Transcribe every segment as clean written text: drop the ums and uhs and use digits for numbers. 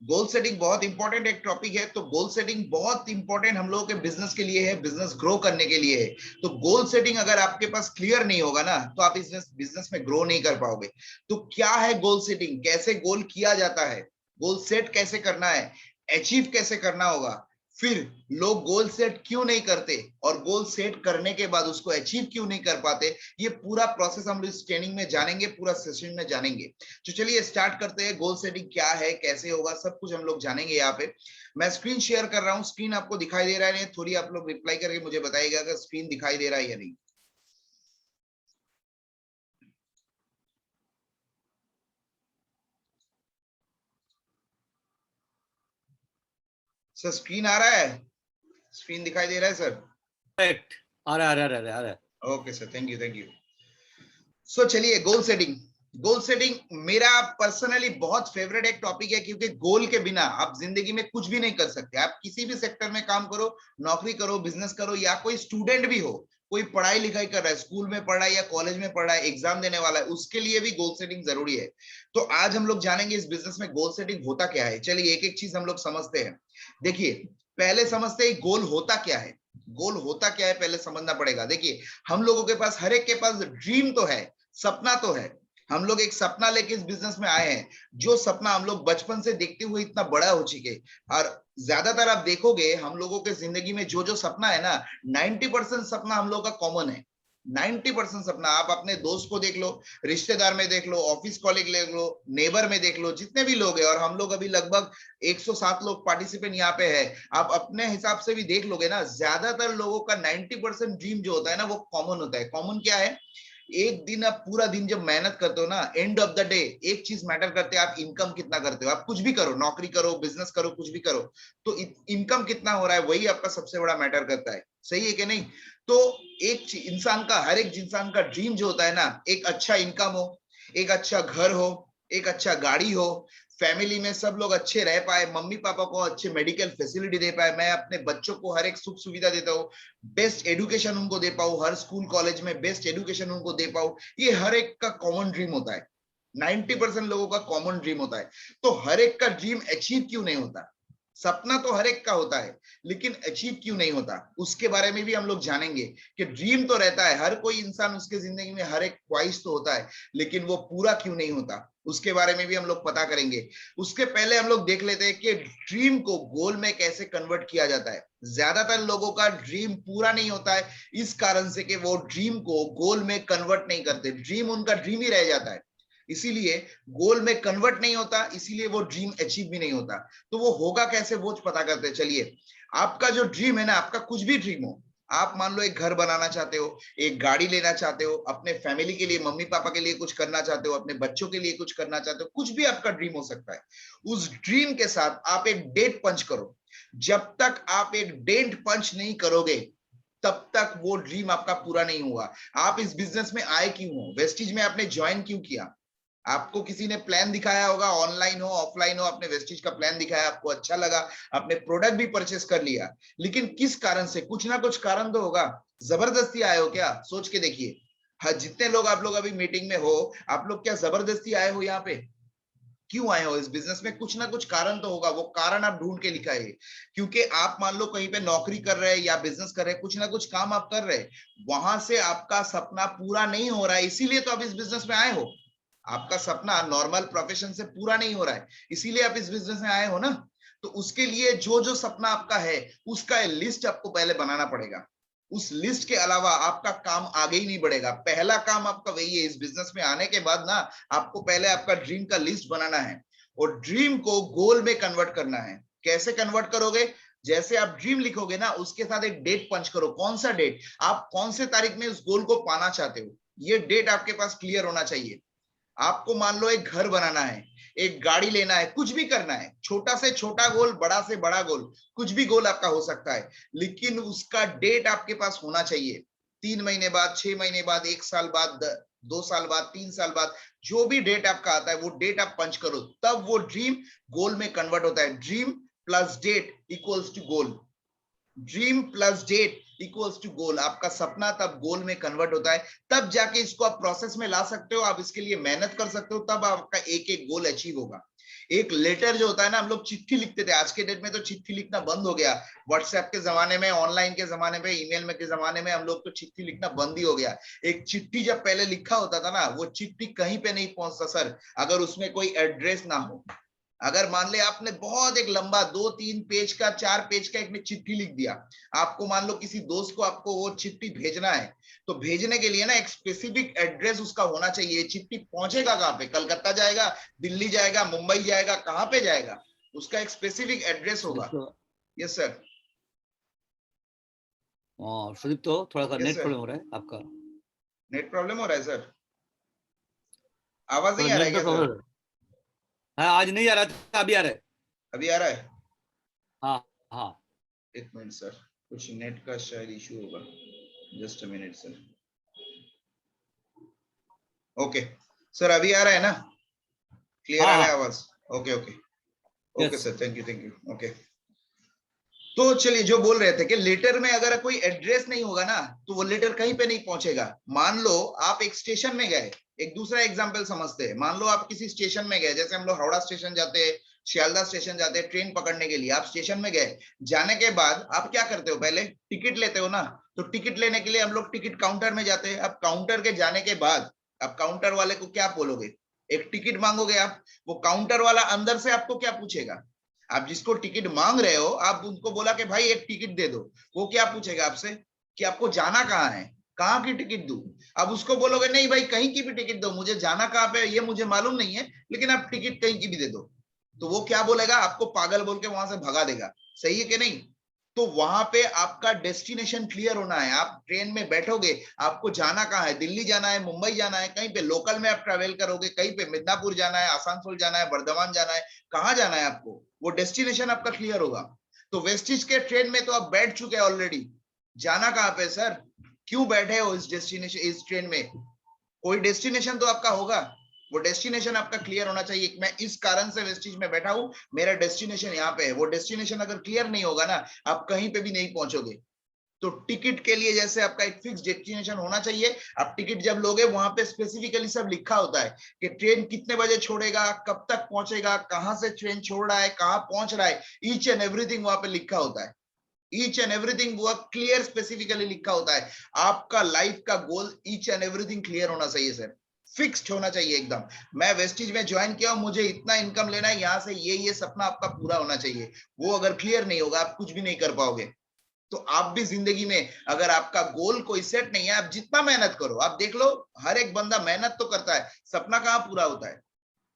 Goal setting बहुत important एक topic है। तो गोल सेटिंग बहुत इंपॉर्टेंट हम लोगों के बिजनेस के लिए है, बिजनेस ग्रो करने के लिए है। तो गोल सेटिंग अगर आपके पास क्लियर नहीं होगा ना, तो आप इस बिजनेस में ग्रो नहीं कर पाओगे। तो क्या है गोल सेटिंग, कैसे गोल किया जाता है, गोल सेट कैसे करना है, अचीव कैसे करना होगा, फिर लोग गोल सेट क्यों नहीं करते, और गोल सेट करने के बाद उसको अचीव क्यों नहीं कर पाते, ये पूरा प्रोसेस हम इस ट्रेनिंग में जानेंगे, पूरा सेशन में जानेंगे। तो चलिए स्टार्ट करते हैं। गोल सेटिंग क्या है, कैसे होगा, सब कुछ हम लोग जानेंगे। यहाँ पे मैं स्क्रीन शेयर कर रहा हूँ। स्क्रीन आपको दिखाई दे रहा है नहीं? थोड़ी आप लोग रिप्लाई करके मुझे बताइएगा अगर स्क्रीन दिखाई दे रहा है या नहीं। सर स्क्रीन आ रहा है? स्क्रीन दिखाई दे रहा है सर? करेक्ट, आ रहा है। Okay sir, thank you thank you. So चलिए, गोल सेटिंग। गोल सेटिंग मेरा पर्सनली बहुत फेवरेट एक टॉपिक है, क्योंकि गोल के बिना आप जिंदगी में कुछ भी नहीं कर सकते। आप किसी भी सेक्टर में काम करो, नौकरी करो, बिजनेस करो, या कोई स्टूडेंट भी हो, कोई पढ़ाई लिखाई कर रहा है, स्कूल में पढ़ रहा है या कॉलेज में पढ़ रहा है, एग्जाम देने वाला है, उसके लिए भी गोल सेटिंग जरूरी है। तो आज हम लोग जानेंगे इस बिजनेस में गोल सेटिंग होता क्या है। चलिए एक एक चीज हम लोग समझते हैं। देखिए, पहले समझते हैं गोल होता क्या है। गोल होता क्या है पहले समझना पड़ेगा। देखिए, हम लोगों के पास, हर एक के पास ड्रीम तो है, सपना तो है। हम लोग एक सपना लेके इस बिजनेस में आए हैं, जो सपना हम लोग बचपन से देखते हुए इतना बड़ा हो चुके। और ज्यादातर आप देखोगे हम लोगों के जिंदगी में जो जो सपना है ना, 90% सपना हम लोग का कॉमन है। 90% सपना आप अपने दोस्त को देख लो, रिश्तेदार में देख लो, ऑफिस कॉलीग देख लो, नेबर में देख लो, जितने भी लोग हैं। और हम लोग अभी लगभग 107 लोग पार्टिसिपेंट यहाँ पे है। आप अपने हिसाब से भी देख लोगे ना, ज्यादातर लोगों का 90% ड्रीम जो होता है ना, वो कॉमन होता है। कॉमन क्या है? एक दिन आप पूरा दिन जब मेहनत करते हो ना, एंड ऑफ द डे एक चीज मैटर करते है, आप इनकम कितना करते हो। आप कुछ भी करो, नौकरी करो, बिजनेस करो, कुछ भी करो, तो इनकम कितना हो रहा है, वही आपका सबसे बड़ा मैटर करता है। सही है कि नहीं? तो एक इंसान का, हर एक इंसान का ड्रीम जो होता है ना, एक अच्छा इनकम हो, एक अच्छा घर हो, एक अच्छा गाड़ी हो, फैमिली में सब लोग अच्छे रह पाए, मम्मी पापा को अच्छे मेडिकल फैसिलिटी दे पाए, मैं अपने बच्चों को हर एक सुख सुविधा देता हूँ, बेस्ट एजुकेशन उनको दे पाऊँ, हर स्कूल कॉलेज में बेस्ट एजुकेशन उनको दे पाऊँ। ये हर एक का कॉमन ड्रीम होता है। 90% लोगों का कॉमन ड्रीम होता है। तो हर एक का ड्रीम अचीव क्यों नहीं होता? सपना तो हर एक का होता है, लेकिन अचीव क्यों नहीं होता, उसके बारे में भी हम लोग जानेंगे। कि ड्रीम तो रहता है हर कोई इंसान, उसके जिंदगी में हर एक ख्वाहिश तो होता है, लेकिन वो पूरा क्यों नहीं होता, उसके बारे में भी हम लोग पता करेंगे। उसके पहले हम लोग देख लेते हैं कि ड्रीम को गोल में कैसे कन्वर्ट किया जाता है। ज्यादातर लोगों का ड्रीम पूरा नहीं होता है, इस कारण से कि वो ड्रीम को गोल में कन्वर्ट नहीं करते। ड्रीम उनका ड्रीम ही रह जाता है, इसीलिए गोल में कन्वर्ट नहीं होता, इसीलिए वो ड्रीम अचीव भी नहीं होता। तो वो होगा कैसे, वो पता करते हैं। चलिए, आपका जो ड्रीम है ना, आपका कुछ भी ड्रीम हो, आप मान लो एक घर बनाना चाहते हो, एक गाड़ी लेना चाहते हो, अपने फैमिली के लिए, मम्मी पापा के लिए कुछ करना चाहते हो, अपने बच्चों के लिए कुछ करना चाहते हो, कुछ भी आपका ड्रीम हो सकता है। उस ड्रीम के साथ आप एक डेट पंच करो। जब तक आप एक डेट पंच नहीं करोगे, तब तक वो ड्रीम आपका पूरा नहीं हुआ। आप इस बिजनेस में आए क्यों हो, वेस्टिज में आपने ज्वाइन क्यों किया? आपको किसी ने प्लान दिखाया होगा, ऑनलाइन हो ऑफलाइन हो, आपने वेस्टिज का प्लान दिखाया, आपको अच्छा लगा, आपने प्रोडक्ट भी परचेस कर लिया, लेकिन किस कारण से? कुछ ना कुछ कारण तो होगा। जबरदस्ती आए हो क्या? सोच के देखिए। हाँ, जितने लोग आप लोग अभी मीटिंग में हो, आप लोग क्या जबरदस्ती आए हो यहाँ पे? क्यों आए हो इस बिजनेस में? कुछ ना कुछ कारण तो होगा, वो कारण आप ढूंढ के लिखाइए। क्योंकि आप मान लो कहीं पे नौकरी कर रहे हैं या बिजनेस कर रहे हैं, कुछ ना कुछ काम आप कर रहे हैं, वहां से आपका सपना पूरा नहीं हो रहा है, इसीलिए तो आप इस बिजनेस में आए हो। आपका सपना नॉर्मल प्रोफेशन से पूरा नहीं हो रहा है, इसीलिए आप इस बिजनेस में आए हो ना। तो उसके लिए जो जो सपना आपका है, उसका लिस्ट आपको पहले बनाना पड़ेगा। उस लिस्ट के अलावा आपका काम आगे ही नहीं बढ़ेगा। पहला काम आपका वही है, इस बिजनेस में आने के बाद ना, आपको पहले आपका ड्रीम का लिस्ट बनाना है, और ड्रीम को गोल में कन्वर्ट करना है। कैसे कन्वर्ट करोगे? जैसे आप ड्रीम लिखोगे ना, उसके साथ एक डेट पंच करो। कौन सा डेट, आप कौन से तारीख में उस गोल को पाना चाहते हो, ये डेट आपके पास क्लियर होना चाहिए। आपको मान लो एक घर बनाना है, एक गाड़ी लेना है, कुछ भी करना है, छोटा से छोटा गोल, बड़ा से बड़ा गोल, कुछ भी गोल आपका हो सकता है, लेकिन उसका डेट आपके पास होना चाहिए। 3 महीने बाद, 6 महीने बाद, 1 साल बाद, 2 साल बाद, 3 साल बाद, जो भी डेट आपका आता है, वो डेट आप पंच करो, तब वो ड्रीम गोल में कन्वर्ट होता है। Dream plus date equals to goal. Dream plus date equals to goal. आपका सपना तब गोल में कन्वर्ट होता है, तब जाके इसको आप प्रोसेस में ला सकते हो, आप इसके लिए मेहनत कर सकते हो, तब आपका एक एक गोल अचीव होगा। एक लेटर जो होता है ना, हम लोग चिट्ठी लिखते थे, आज के डेट में तो चिट्ठी लिखना बंद हो गया। व्हाट्सएप के जमाने में, ऑनलाइन के जमाने में, ईमेल में के जमाने में हम लोग तो चिट्ठी लिखना बंद ही हो गया। एक चिट्ठी जब पहले लिखा होता था ना, वो चिट्ठी कहीं पे नहीं पहुंचता सर अगर उसमें कोई एड्रेस ना हो। अगर मान ले आपने बहुत एक लंबा 2-3 पेज का, 4 पेज का एक में चिट्ठी लिख दिया, आपको मान लो किसी दोस्त को आपको वो चिट्ठी भेजना है, तो भेजने के लिए ना एक स्पेसिफिक एड्रेस उसका होना चाहिए। चिट्ठी पहुंचेगा कहाँ पे? कलकत्ता जाएगा, दिल्ली जाएगा, मुंबई जाएगा, कहाँ पे जाएगा? उसका एक स्पेसिफिक एड्रेस होगा। Yes sir. सुदीप, तो थोड़ा सा यस नेट सर। प्रॉब्लम हो रहा है आपका। नेट प्रॉब्लम हो रहा है सर? आवाज नहीं थोड़ा आ रहा है नेट क्या तो सर? प्रॉब्लम है, आज नहीं आ रहा था, अभी आ रहा है। अभी आ रहा है? हाँ हाँ। एक मिनट सर, कुछ नेट का शायद इशू होगा। Just a minute sir. Okay sir, अभी आ रहा है ना? क्लियर आ हाँ रहा है हाँ। आवाज? Okay okay. Okay yes. Sir, thank you, thank you. Okay, तो चलिए जो बोल रहे थे कि लेटर में अगर कोई एड्रेस नहीं होगा ना, तो वो लेटर कहीं पे नहीं पहुंचेगा। मान लो आप एक स्टेशन में गए, एक दूसरा एग्जांपल समझते हैं। मान लो आप किसी स्टेशन में गए, जैसे हम लोग हावड़ा स्टेशन जाते हैं, शियालदा स्टेशन जाते हैं ट्रेन पकड़ने के लिए। आप स्टेशन में गए, जाने के बाद आप क्या करते हो? पहले टिकट लेते हो ना। तो टिकट लेने के लिए हम लोग टिकट काउंटर में जाते हैं। अब काउंटर के जाने के बाद आप काउंटर वाले को क्या बोलोगे? एक टिकट मांगोगे आप। वो काउंटर वाला अंदर से आपको क्या पूछेगा? आप जिसको टिकट मांग रहे हो, आप उनको बोला कि भाई एक टिकट दे दो, वो क्या पूछेगा आपसे कि आपको जाना कहाँ है, कहाँ की टिकट दूं? अब उसको बोलोगे नहीं भाई कहीं की भी टिकट दो, मुझे जाना कहाँ पे ये मुझे मालूम नहीं है, लेकिन आप टिकट कहीं की भी दे दो। तो वो क्या बोलेगा? आपको पागल बोल के वहां से भगा देगा। सही है कि नहीं? तो वहां पे आपका डेस्टिनेशन क्लियर होना है। आप ट्रेन में बैठोगे, आपको जाना कहाँ है? दिल्ली जाना है, मुंबई जाना है, कहीं पे लोकल में आप ट्रेवल करोगे, कहीं पे मिदनापुर जाना है, आसनसोल जाना है, बर्धमान जाना है, कहाँ जाना है आपको? वो डेस्टिनेशन आपका क्लियर होगा। तो वेस्टिज के ट्रेन में तो आप बैठ चुके हैं ऑलरेडी, जाना कहाँ पे सर? क्यों बैठे हो इस डेस्टिनेशन, इस ट्रेन में? कोई डेस्टिनेशन तो आपका होगा। वो डेस्टिनेशन आपका क्लियर होना चाहिए। मैं इस कारण से वेस्टिज में बैठा हूं, मेरा डेस्टिनेशन यहाँ पे है। वो डेस्टिनेशन अगर क्लियर नहीं होगा ना, आप कहीं पे भी नहीं पहुंचोगे। तो टिकट के लिए जैसे आपका एक फिक्स डेस्टिनेशन होना चाहिए। आप टिकट जब लोगे, वहां पे स्पेसिफिकली सब लिखा होता है कि ट्रेन कितने बजे छोड़ेगा, कब तक पहुंचेगा, कहां से ट्रेन छोड़ रहा है, कहां पहुंच रहा है, ईच एंड एवरीथिंग वहां पे लिखा होता है। ईच एंड एवरीथिंग वो क्लियर स्पेसिफिकली लिखा होता है। आपका लाइफ का गोल ईच एंड एवरीथिंग क्लियर होना चाहिए सर, फिक्स्ड होना चाहिए एकदम। मैं वेस्टिज में ज्वाइन किया, मुझे इतना इनकम लेना है, यहाँ से ये सपना आपका पूरा होना चाहिए। वो अगर क्लियर नहीं होगा, आप कुछ भी नहीं कर पाओगे। तो आप भी जिंदगी में अगर आपका गोल कोई सेट नहीं है, आप जितना मेहनत करो, आप देख लो हर एक बंदा मेहनत तो करता है, सपना कहाँ पूरा होता है?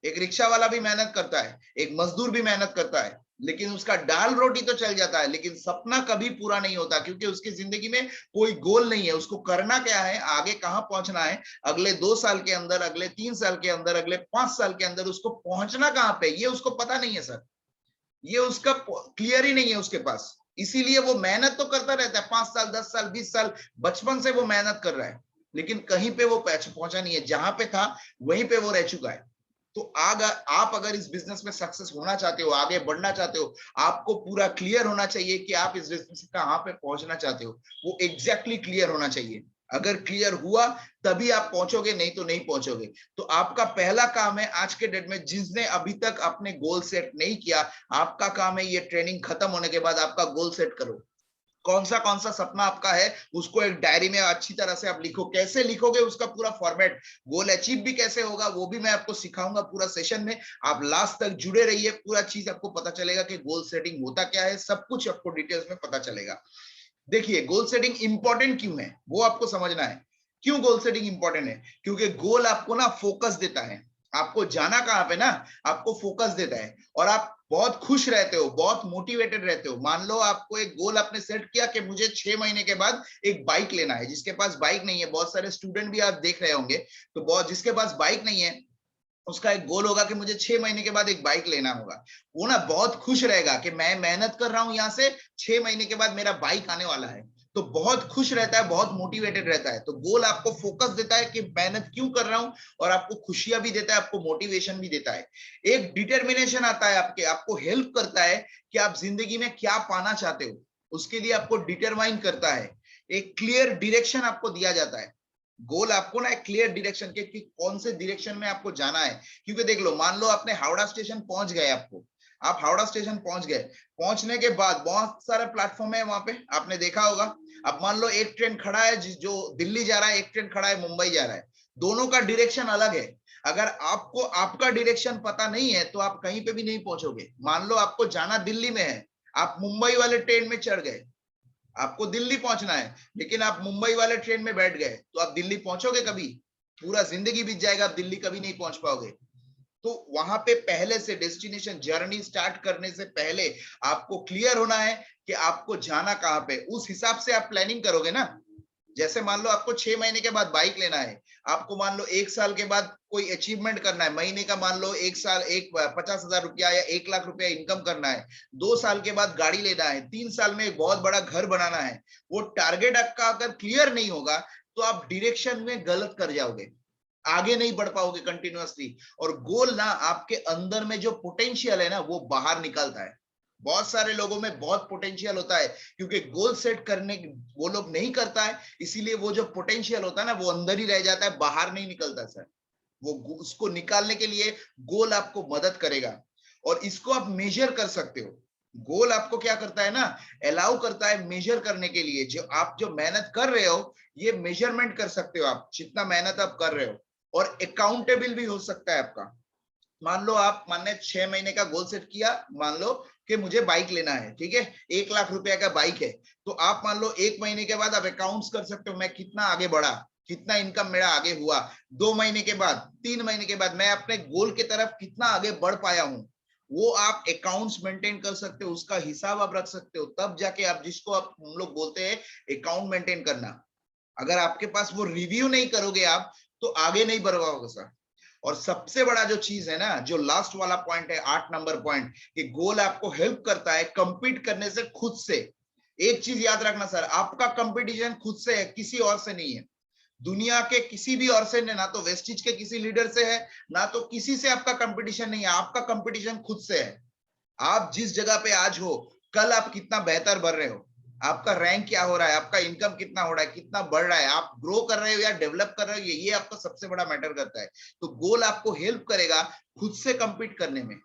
एक रिक्शा वाला भी मेहनत करता है, एक मजदूर भी मेहनत करता है, लेकिन उसका दाल रोटी तो चल जाता है, लेकिन सपना कभी पूरा नहीं होता, क्योंकि उसकी जिंदगी में कोई गोल नहीं है। उसको करना क्या है, आगे कहां पहुंचना है, अगले 2 साल के अंदर, अगले 3 साल के अंदर, अगले 5 साल के अंदर उसको पहुंचना कहां पे, ये उसको पता नहीं है सर। ये उसका क्लियर ही नहीं है उसके पास। इसीलिए वो मेहनत तो करता रहता है, 5 साल, 10 साल, 20 साल, बचपन से वो मेहनत कर रहा है, लेकिन कहीं पे वो पहुंचा नहीं है। जहां पे था वहीं पे वो रह चुका है। तो आप अगर इस बिजनेस में सक्सेस होना चाहते हो, आगे बढ़ना चाहते हो, आपको पूरा क्लियर होना चाहिए कि आप इस बिजनेस में कहां पे पहुंचना चाहते हो। वो एग्जैक्टली क्लियर होना चाहिए। अगर क्लियर हुआ तभी आप पहुंचोगे, नहीं तो नहीं पहुंचोगे। तो आपका पहला काम है आज के डेट में, जिसने अभी तक अपने गोल सेट नहीं किया, आपका काम है ये ट्रेनिंग खत्म होने के बाद आपका गोल सेट करो। कौन सा सपना आपका है, उसको एक डायरी में अच्छी तरह से आप लिखो। कैसे लिखोगे उसका पूरा फॉर्मेट, गोल अचीव भी कैसे होगा वो भी मैं आपको सिखाऊंगा पूरा सेशन में। आप लास्ट तक जुड़े रहिए, पूरा चीज आपको पता चलेगा कि गोल सेटिंग होता क्या है, सब कुछ आपको डिटेल्स में पता चलेगा। देखिए गोल सेटिंग इंपॉर्टेंट क्यों है वो आपको समझना है। क्यों गोल सेटिंग इंपॉर्टेंट है? क्योंकि गोल आपको ना फोकस देता है। आपको जाना कहां पे ना, आपको फोकस देता है, और आप बहुत खुश रहते हो, बहुत मोटिवेटेड रहते हो। मान लो आपको एक गोल आपने सेट किया कि मुझे 6 महीने के बाद एक बाइक लेना है। जिसके पास बाइक नहीं है, बहुत सारे स्टूडेंट भी आप देख रहे होंगे, तो बहुत जिसके पास बाइक नहीं है, उसका एक गोल होगा कि मुझे 6 महीने के बाद एक बाइक लेना होगा। वो ना बहुत खुश रहेगा कि मैं मेहनत कर रहा हूं, यहां से 6 महीने के बाद मेरा बाइक आने वाला है। तो बहुत खुश रहता है, बहुत मोटिवेटेड रहता है। तो गोल आपको फोकस देता है कि मेहनत क्यों कर रहा हूं, और आपको खुशियां भी देता है, आपको मोटिवेशन भी देता है। एक डिटर्मिनेशन आता है आपके, आपको हेल्प करता है कि आप जिंदगी में क्या पाना चाहते हो, उसके लिए आपको डिटरमाइन करता है। एक क्लियर डायरेक्शन आपको दिया जाता है। गोल आपको ना एक क्लियर डायरेक्शन के कि कौन से डायरेक्शन में आपको जाना है। क्योंकि देख लो, मान लो आपने हावड़ा स्टेशन पहुंच गए, आप हावड़ा स्टेशन पहुंच गए, पहुंचने के बाद बहुत सारे प्लेटफॉर्म है वहां पे, आपने देखा होगा। अब मान लो एक ट्रेन खड़ा है जो दिल्ली जा रहा है, एक ट्रेन खड़ा है मुंबई जा रहा है, दोनों का डायरेक्शन अलग है। अगर आपको आपका डायरेक्शन पता नहीं है तो आप कहीं पे भी नहीं पहुंचोगे। मान लो आपको जाना दिल्ली में है, आप मुंबई वाले ट्रेन में चढ़ गए, आपको दिल्ली पहुंचना है, लेकिन आप मुंबई वाले ट्रेन में बैठ गए, तो आप दिल्ली पहुंचोगे कभी? पूरा जिंदगी बीत जाएगा, आप दिल्ली कभी नहीं पहुंच पाओगे। तो वहां पे पहले से डेस्टिनेशन जर्नी स्टार्ट करने से पहले आपको क्लियर होना है कि आपको जाना कहां पे, उस हिसाब से आप प्लानिंग करोगे ना। जैसे मान लो आपको 6 महीने के बाद बाइक लेना है, आपको मान लो 1 साल के बाद कोई अचीवमेंट करना है, महीने का मान लो 1 साल 50,000 रुपया या 1 लाख रुपया इनकम करना है, 2 साल के बाद गाड़ी लेना है, 3 साल में एक बहुत बड़ा घर बनाना है। वो टारगेट आपका अगर क्लियर नहीं होगा तो आप डायरेक्शन में गलत कर जाओगे, आगे नहीं बढ़ पाओगे कंटिन्यूअसली। और गोल ना आपके अंदर में जो पोटेंशियल है ना वो बाहर निकलता है। बहुत सारे लोगों में बहुत पोटेंशियल होता है, क्योंकि गोल सेट करने वो लोग नहीं करता है, इसीलिए वो जो पोटेंशियल होता है ना वो अंदर ही रह जाता है, बाहर नहीं निकलता सर। वो उसको निकालने के लिए गोल आपको मदद करेगा, और इसको आप मेजर कर सकते हो। गोल आपको क्या करता है ना, अलाउ करता है मेजर करने के लिए। जो आप जो मेहनत कर रहे हो ये मेजरमेंट कर सकते हो आप, जितना मेहनत आप कर रहे हो, और अकाउंटेबल भी हो सकता है आपका। मान लो आप मानने 6 महीने का गोल सेट किया, मान लो कि मुझे बाइक लेना है, ठीक है, 1 लाख रुपया का बाइक है, तो आप मान लो 1 महीने के बाद आप अकाउंट्स कर सकते हो, मैं कितना आगे बढ़ा, कितना इनकम मेरा आगे हुआ। 2 महीने के बाद, 3 महीने के बाद मैं अपने गोल की तरफ कितना आगे बढ़ पाया हूं, वो आप अकाउंट्स मेंटेन कर सकते हो, उसका हिसाब आप रख सकते हो। तब जाके आप, जिसको आप हम लोग बोलते हैं अकाउंट मेंटेन करना, अगर आपके पास वो रिव्यू नहीं करोगे आप तो आगे नहीं बढ़ पाओगे सर। और सबसे बड़ा जो चीज है ना, जो लास्ट वाला पॉइंट है, 8 नंबर पॉइंट, कि गोल आपको हेल्प करता है कंपीट करने से खुद से। एक चीज याद रखना सर, आपका कंपटीशन खुद से है, किसी और से नहीं है। दुनिया के किसी भी और से नहीं, ना तो वेस्टिज के किसी लीडर से है, ना तो किसी से आपका कंपटीशन नहीं है, आपका कंपटीशन खुद से है। आप जिस जगह पे आज हो, कल आप कितना बेहतर बढ़ रहे हो, आपका रैंक क्या हो रहा है, आपका इनकम कितना हो रहा है, कितना बढ़ रहा है, आप ग्रो कर रहे हो या डेवलप कर रहे हो, ये आपका सबसे बड़ा मैटर करता है। तो गोल आपको हेल्प करेगा खुद से compete करने में,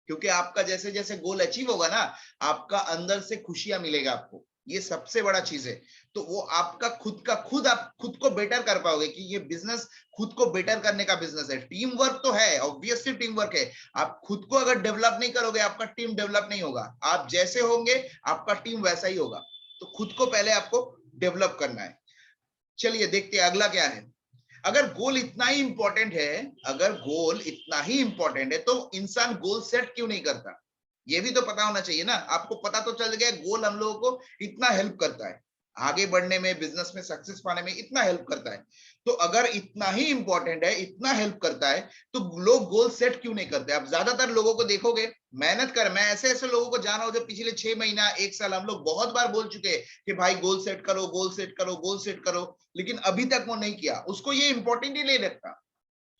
क्योंकि आपका जैसे जैसे गोल अचीव होगा ना, आपका अंदर से खुशियां मिलेगा आपको, ये सबसे बड़ा चीज है। तो वो आपका खुद का खुद, आप खुद को बेटर कर पाओगे कि ये बिजनेस खुद को बेटर करने का बिजनेस है। टीम वर्क तो है, ऑब्वियसली टीम वर्क है, आप खुद को अगर डेवलप नहीं करोगे आपका टीम डेवलप नहीं होगा। आप जैसे होंगे आपका टीम वैसा ही होगा। तो खुद को पहले आपको डेवलप करना है। चलिए देखते हैं अगला क्या है। अगर गोल इतना ही इंपॉर्टेंट है, अगर गोल इतना ही इंपॉर्टेंट है तो इंसान गोल सेट क्यों नहीं करता? ये भी तो पता होना चाहिए ना। आपको पता तो चल गया गोल हम लोगों को इतना हेल्प करता है, आगे बढ़ने में, बिजनेस में सक्सेस पाने में इतना हेल्प करता है। तो अगर इतना ही इंपॉर्टेंट है, इतना हेल्प करता है, तो लोग गोल सेट क्यों नहीं करते? आप ज्यादातर लोगों को देखोगे मेहनत कर, मैं ऐसे ऐसे लोगों को जान रहा हूं जो पिछले 6 महीना 1 साल हम लोग बहुत बार बोल चुके हैं कि भाई गोल सेट करो, गोल सेट करो, गोल सेट करो, लेकिन अभी तक वो नहीं किया। उसको ये इंपॉर्टेंट ही नहीं लगता,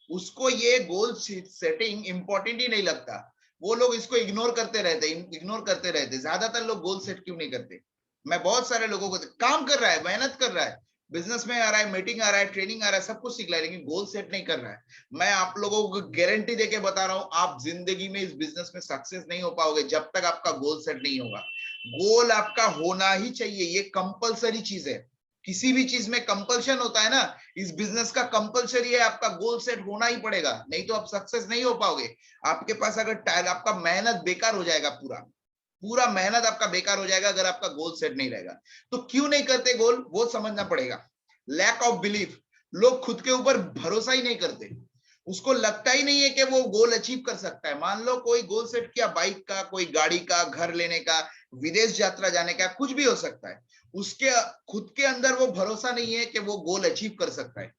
उसको ये गोल सेटिंग इंपॉर्टेंट ही नहीं लगता। वो लोग इसको इग्नोर करते रहते, इग्नोर करते रहते। ज्यादातर लोग गोल सेट क्यों नहीं करते? मैं बहुत सारे लोगों को, काम कर रहा है, मेहनत कर रहा है, बिजनेस में आ रहा है, मीटिंग आ रहा है, ट्रेनिंग आ रहा है, सब कुछ सीख रहा है, लेकिन गोल सेट नहीं कर रहा है। मैं आप लोगों को गारंटी देके बता रहा हूं, आप जिंदगी में इस बिजनेस में सक्सेस नहीं हो पाओगे जब तक आपका गोल सेट नहीं होगा। गोल आपका होना ही चाहिए, ये कंपलसरी चीज है। किसी भी चीज में कंपल्शन होता है ना, इस बिजनेस का कंपलसरी है, आपका गोल सेट होना ही पड़ेगा, नहीं तो आप सक्सेस नहीं हो पाओगे। आपके पास अगर आपका मेहनत बेकार हो जाएगा, पूरा पूरा मेहनत आपका बेकार हो जाएगा अगर आपका गोल सेट नहीं रहेगा। तो क्यों नहीं करते गोल, वो समझना पड़ेगा। लैक ऑफ बिलीफ, लोग खुद के ऊपर भरोसा ही नहीं करते, उसको लगता ही नहीं है कि वो गोल अचीव कर सकता है। मान लो कोई गोल सेट किया, बाइक का, कोई गाड़ी का, घर लेने का, विदेश यात्रा जाने का, कुछ भी हो सकता है, उसके खुद के अंदर वो भरोसा नहीं है कि वो गोल अचीव कर सकता है।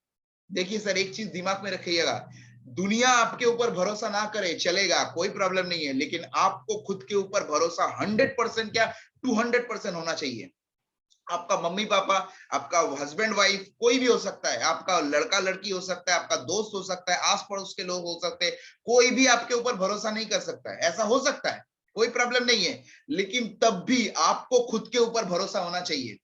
देखिए सर, एक चीज दिमाग में रखिएगा, दुनिया आपके ऊपर भरोसा ना करे चलेगा, कोई प्रॉब्लम नहीं है, लेकिन आपको खुद के ऊपर भरोसा 100% क्या 200% होना चाहिए। आपका मम्मी पापा, आपका हस्बैंड वाइफ, कोई भी हो सकता है, आपका लड़का लड़की हो सकता है, आपका दोस्त हो सकता है, आस पड़ोस के लोग हो सकते हैं, कोई भी आपके ऊपर भरोसा नहीं कर सकता है। ऐसा हो सकता है, कोई प्रॉब्लम नहीं है, लेकिन तब भी आपको खुद के ऊपर भरोसा होना चाहिए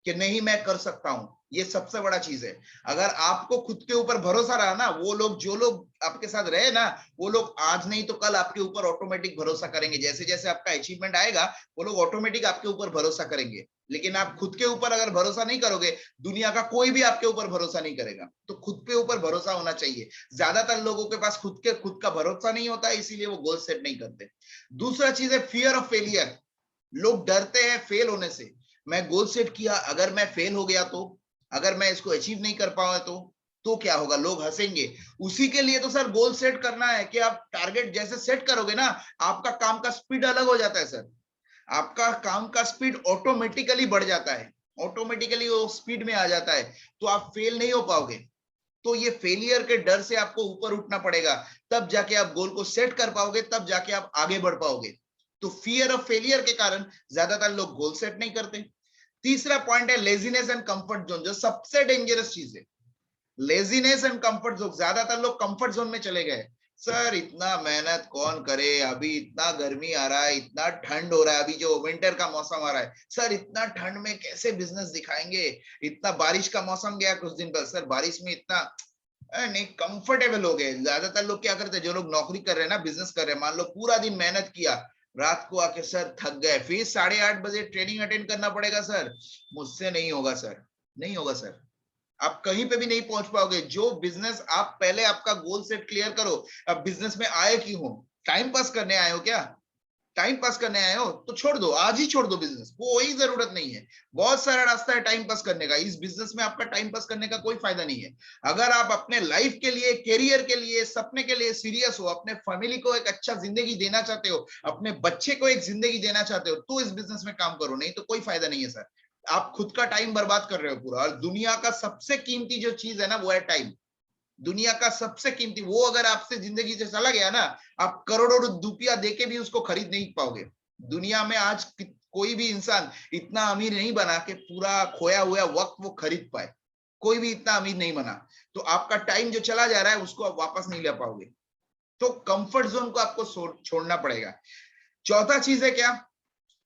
कि नहीं, मैं कर सकता हूं। ये सबसे बड़ा चीज है। अगर आपको खुद के ऊपर भरोसा रहा ना, वो लोग जो लोग आपके साथ रहे ना, वो लोग आज नहीं तो कल आपके ऊपर ऑटोमेटिक भरोसा करेंगे। जैसे जैसे आपका अचीवमेंट आएगा, वो लोग ऑटोमेटिक आपके ऊपर भरोसा करेंगे। लेकिन आप खुद के ऊपर अगर भरोसा नहीं करोगे, दुनिया का कोई भी आपके ऊपर भरोसा नहीं करेगा। तो खुद पे ऊपर भरोसा होना चाहिए। ज्यादातर लोगों के पास खुद का भरोसा नहीं होता है, इसीलिए वो गोल सेट नहीं करते। दूसरा चीज है फियर ऑफ फेलियर। लोग डरते हैं फेल होने से। मैं गोल सेट किया, अगर मैं फेल हो गया तो, अगर मैं इसको अचीव नहीं कर पाऊंगा तो क्या होगा, लोग हंसेंगे। उसी के लिए तो सर गोल सेट करना है कि आप टारगेट जैसे सेट करोगे ना, आपका काम का स्पीड अलग हो जाता है सर। आपका काम का स्पीड ऑटोमेटिकली बढ़ जाता है, ऑटोमेटिकली वो स्पीड में आ जाता है, तो आप फेल नहीं हो पाओगे। तो ये फेलियर के डर से आपको ऊपर उठना पड़ेगा, तब जाके आप गोल को सेट कर पाओगे, तब जाके आप आगे बढ़ पाओगे। तो फियर ऑफ फेलियर के कारण ज्यादातर लोग गोल सेट नहीं करते। तीसरा पॉइंट है लेजीनेस एंड कंफर्ट जोन, जो सबसे डेंजरस चीज है। लेजीनेस एंड कंफर्ट जोन, ज्यादातर लोग कंफर्ट जोन में चले गए। सर इतना मेहनत कौन करे, अभी इतना गर्मी आ रहा है, इतना ठंड हो रहा है, अभी जो विंटर का मौसम आ रहा है, सर इतना ठंड में कैसे बिजनेस दिखाएंगे। इतना बारिश का मौसम गया कुछ दिन पहले, सर बारिश में इतना नहीं, कंफर्टेबल हो गए। ज्यादातर लोग क्या करते हैं, जो लोग नौकरी कर रहे हैं ना, बिजनेस कर रहे हैं, मान लो पूरा दिन मेहनत किया, रात को आके सर थक गए, फिर 8:30 बजे ट्रेनिंग अटेंड करना पड़ेगा। सर मुझसे नहीं होगा सर, नहीं होगा सर, आप कहीं पे भी नहीं पहुंच पाओगे। जो बिजनेस आप पहले आपका गोल सेट क्लियर करो। अब बिजनेस में आए क्यों हो, टाइम पास करने आए हो क्या? टाइम पास करने आए हो तो छोड़ दो, आज ही छोड़ दो बिजनेस, कोई जरूरत नहीं है। बहुत सारा रास्ता है टाइम पास करने का, इस बिजनेस में आपका टाइम पास करने का कोई फायदा नहीं है। अगर आप अपने लाइफ के लिए, कैरियर के लिए, सपने के लिए सीरियस हो, अपने फैमिली को एक अच्छा जिंदगी देना चाहते हो, अपने बच्चे को एक जिंदगी देना चाहते हो, तो इस बिजनेस में काम करो, नहीं तो कोई फायदा नहीं है सर। आप खुद का टाइम बर्बाद कर रहे हो पूरा। और दुनिया का सबसे कीमती जो चीज है ना, वो है टाइम। दुनिया का सबसे कीमती, वो अगर आपसे जिंदगी से चला गया ना, आप करोड़ों रुपया देके भी उसको खरीद नहीं पाओगे। दुनिया में आज कोई भी इंसान इतना अमीर नहीं बना कि पूरा खोया हुआ वक्त वो खरीद पाए। कोई भी इतना अमीर नहीं बना। तो आपका टाइम जो चला जा रहा है, उसको आप वापस नहीं ले पाओगे। तो कंफर्ट जोन को आपको छोड़ना पड़ेगा। चौथा चीज है क्या,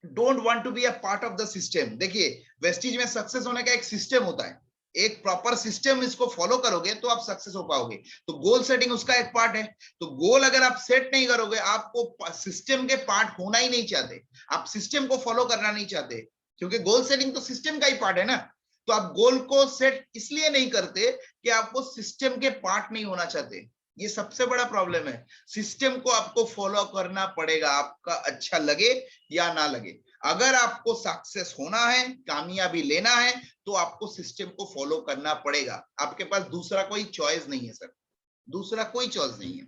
don't want to be a part of the system. देखिए, वेस्टीज में सक्सेस होने का एक सिस्टम होता है, एक प्रॉपर सिस्टम, इसको फॉलो करोगे तो आप सक्सेस हो पाओगे। तो गोल सेटिंग उसका एक पार्ट है। तो गोल अगर आप सेट नहीं करोगे, आपको सिस्टम के पार्ट होना ही नहीं चाहते, आप सिस्टम को फॉलो करना नहीं चाहते, क्योंकि गोल सेटिंग तो सिस्टम का ही पार्ट है ना। तो आप गोल को सेट इसलिए नहीं करते कि आपको सिस्टम के पार्ट नहीं होना चाहते। ये सबसे बड़ा प्रॉब्लम है। सिस्टम को आपको फॉलो करना पड़ेगा, आपका अच्छा लगे या ना लगे। अगर आपको सक्सेस होना है, कामयाबी लेना है, तो आपको सिस्टम को फॉलो करना पड़ेगा। आपके पास दूसरा कोई चॉइस नहीं है सर, दूसरा कोई चॉइस नहीं है।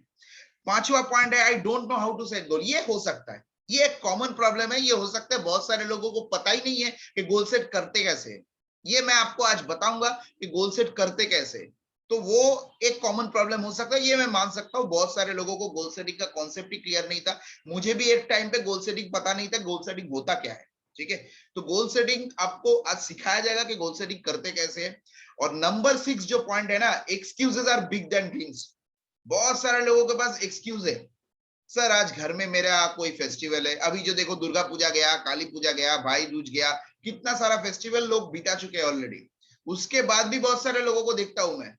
पांचवा पॉइंट है I don't know how to set goal. ये हो सकता है, ये एक कॉमन प्रॉब्लम है। ये हो सकता है बहुत सारे लोगों को पता ही नहीं है कि गोल सेट करते कैसे है। ये मैं आपको आज बताऊंगा कि गोल सेट करते कैसे। तो वो एक कॉमन प्रॉब्लम हो सकता है, ये मैं मान सकता हूँ। बहुत सारे लोगों को गोल सेटिंग का कॉन्सेप्ट ही क्लियर नहीं था। मुझे भी एक टाइम पे गोल सेटिंग पता नहीं था, गोल सेटिंग होता क्या है। ठीक है, तो गोल सेटिंग आपको आज सिखाया जाएगा कि गोल सेटिंग करते कैसे है। और नंबर 6 जो पॉइंट है ना, excuses are big then dreams. बहुत सारे लोगों के पास एक्सक्यूज है। सर आज घर में मेरा कोई फेस्टिवल है, अभी जो देखो दुर्गा पूजा गया, काली पूजा गया, भाई दूज गया, कितना सारा फेस्टिवल लोग बिता चुके हैं ऑलरेडी। उसके बाद भी बहुत सारे लोगों को देखता हूं मैं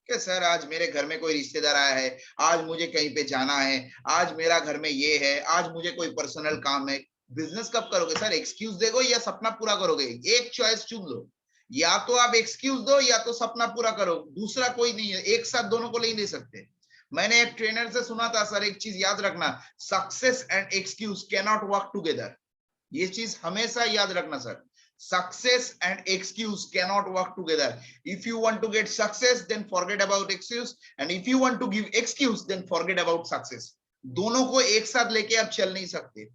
कि सर आज मेरे घर में कोई रिश्तेदार आया है, आज मुझे कहीं पे जाना है, आज मेरा घर में ये है, आज मुझे कोई पर्सनल काम है। बिजनेस कब करोगे सर, एक्सक्यूज देखो या सपना पूरा करोगे, एक चॉइस चुन लो। या तो आप एक्सक्यूज दो या तो सपना पूरा करो, दूसरा कोई नहीं है। एक साथ दोनों को नहीं दे सकते। मैंने एक ट्रेनर से सुना था, सर एक चीज याद रखना, success and excuse can not work together. ये चीज हमेशा याद रखना sir, success and excuse cannot work together. If you want to get success, then forget about excuse, and if you want to give excuse, then forget about success. दोनों को एक साथ लेके आप चल नहीं सकते।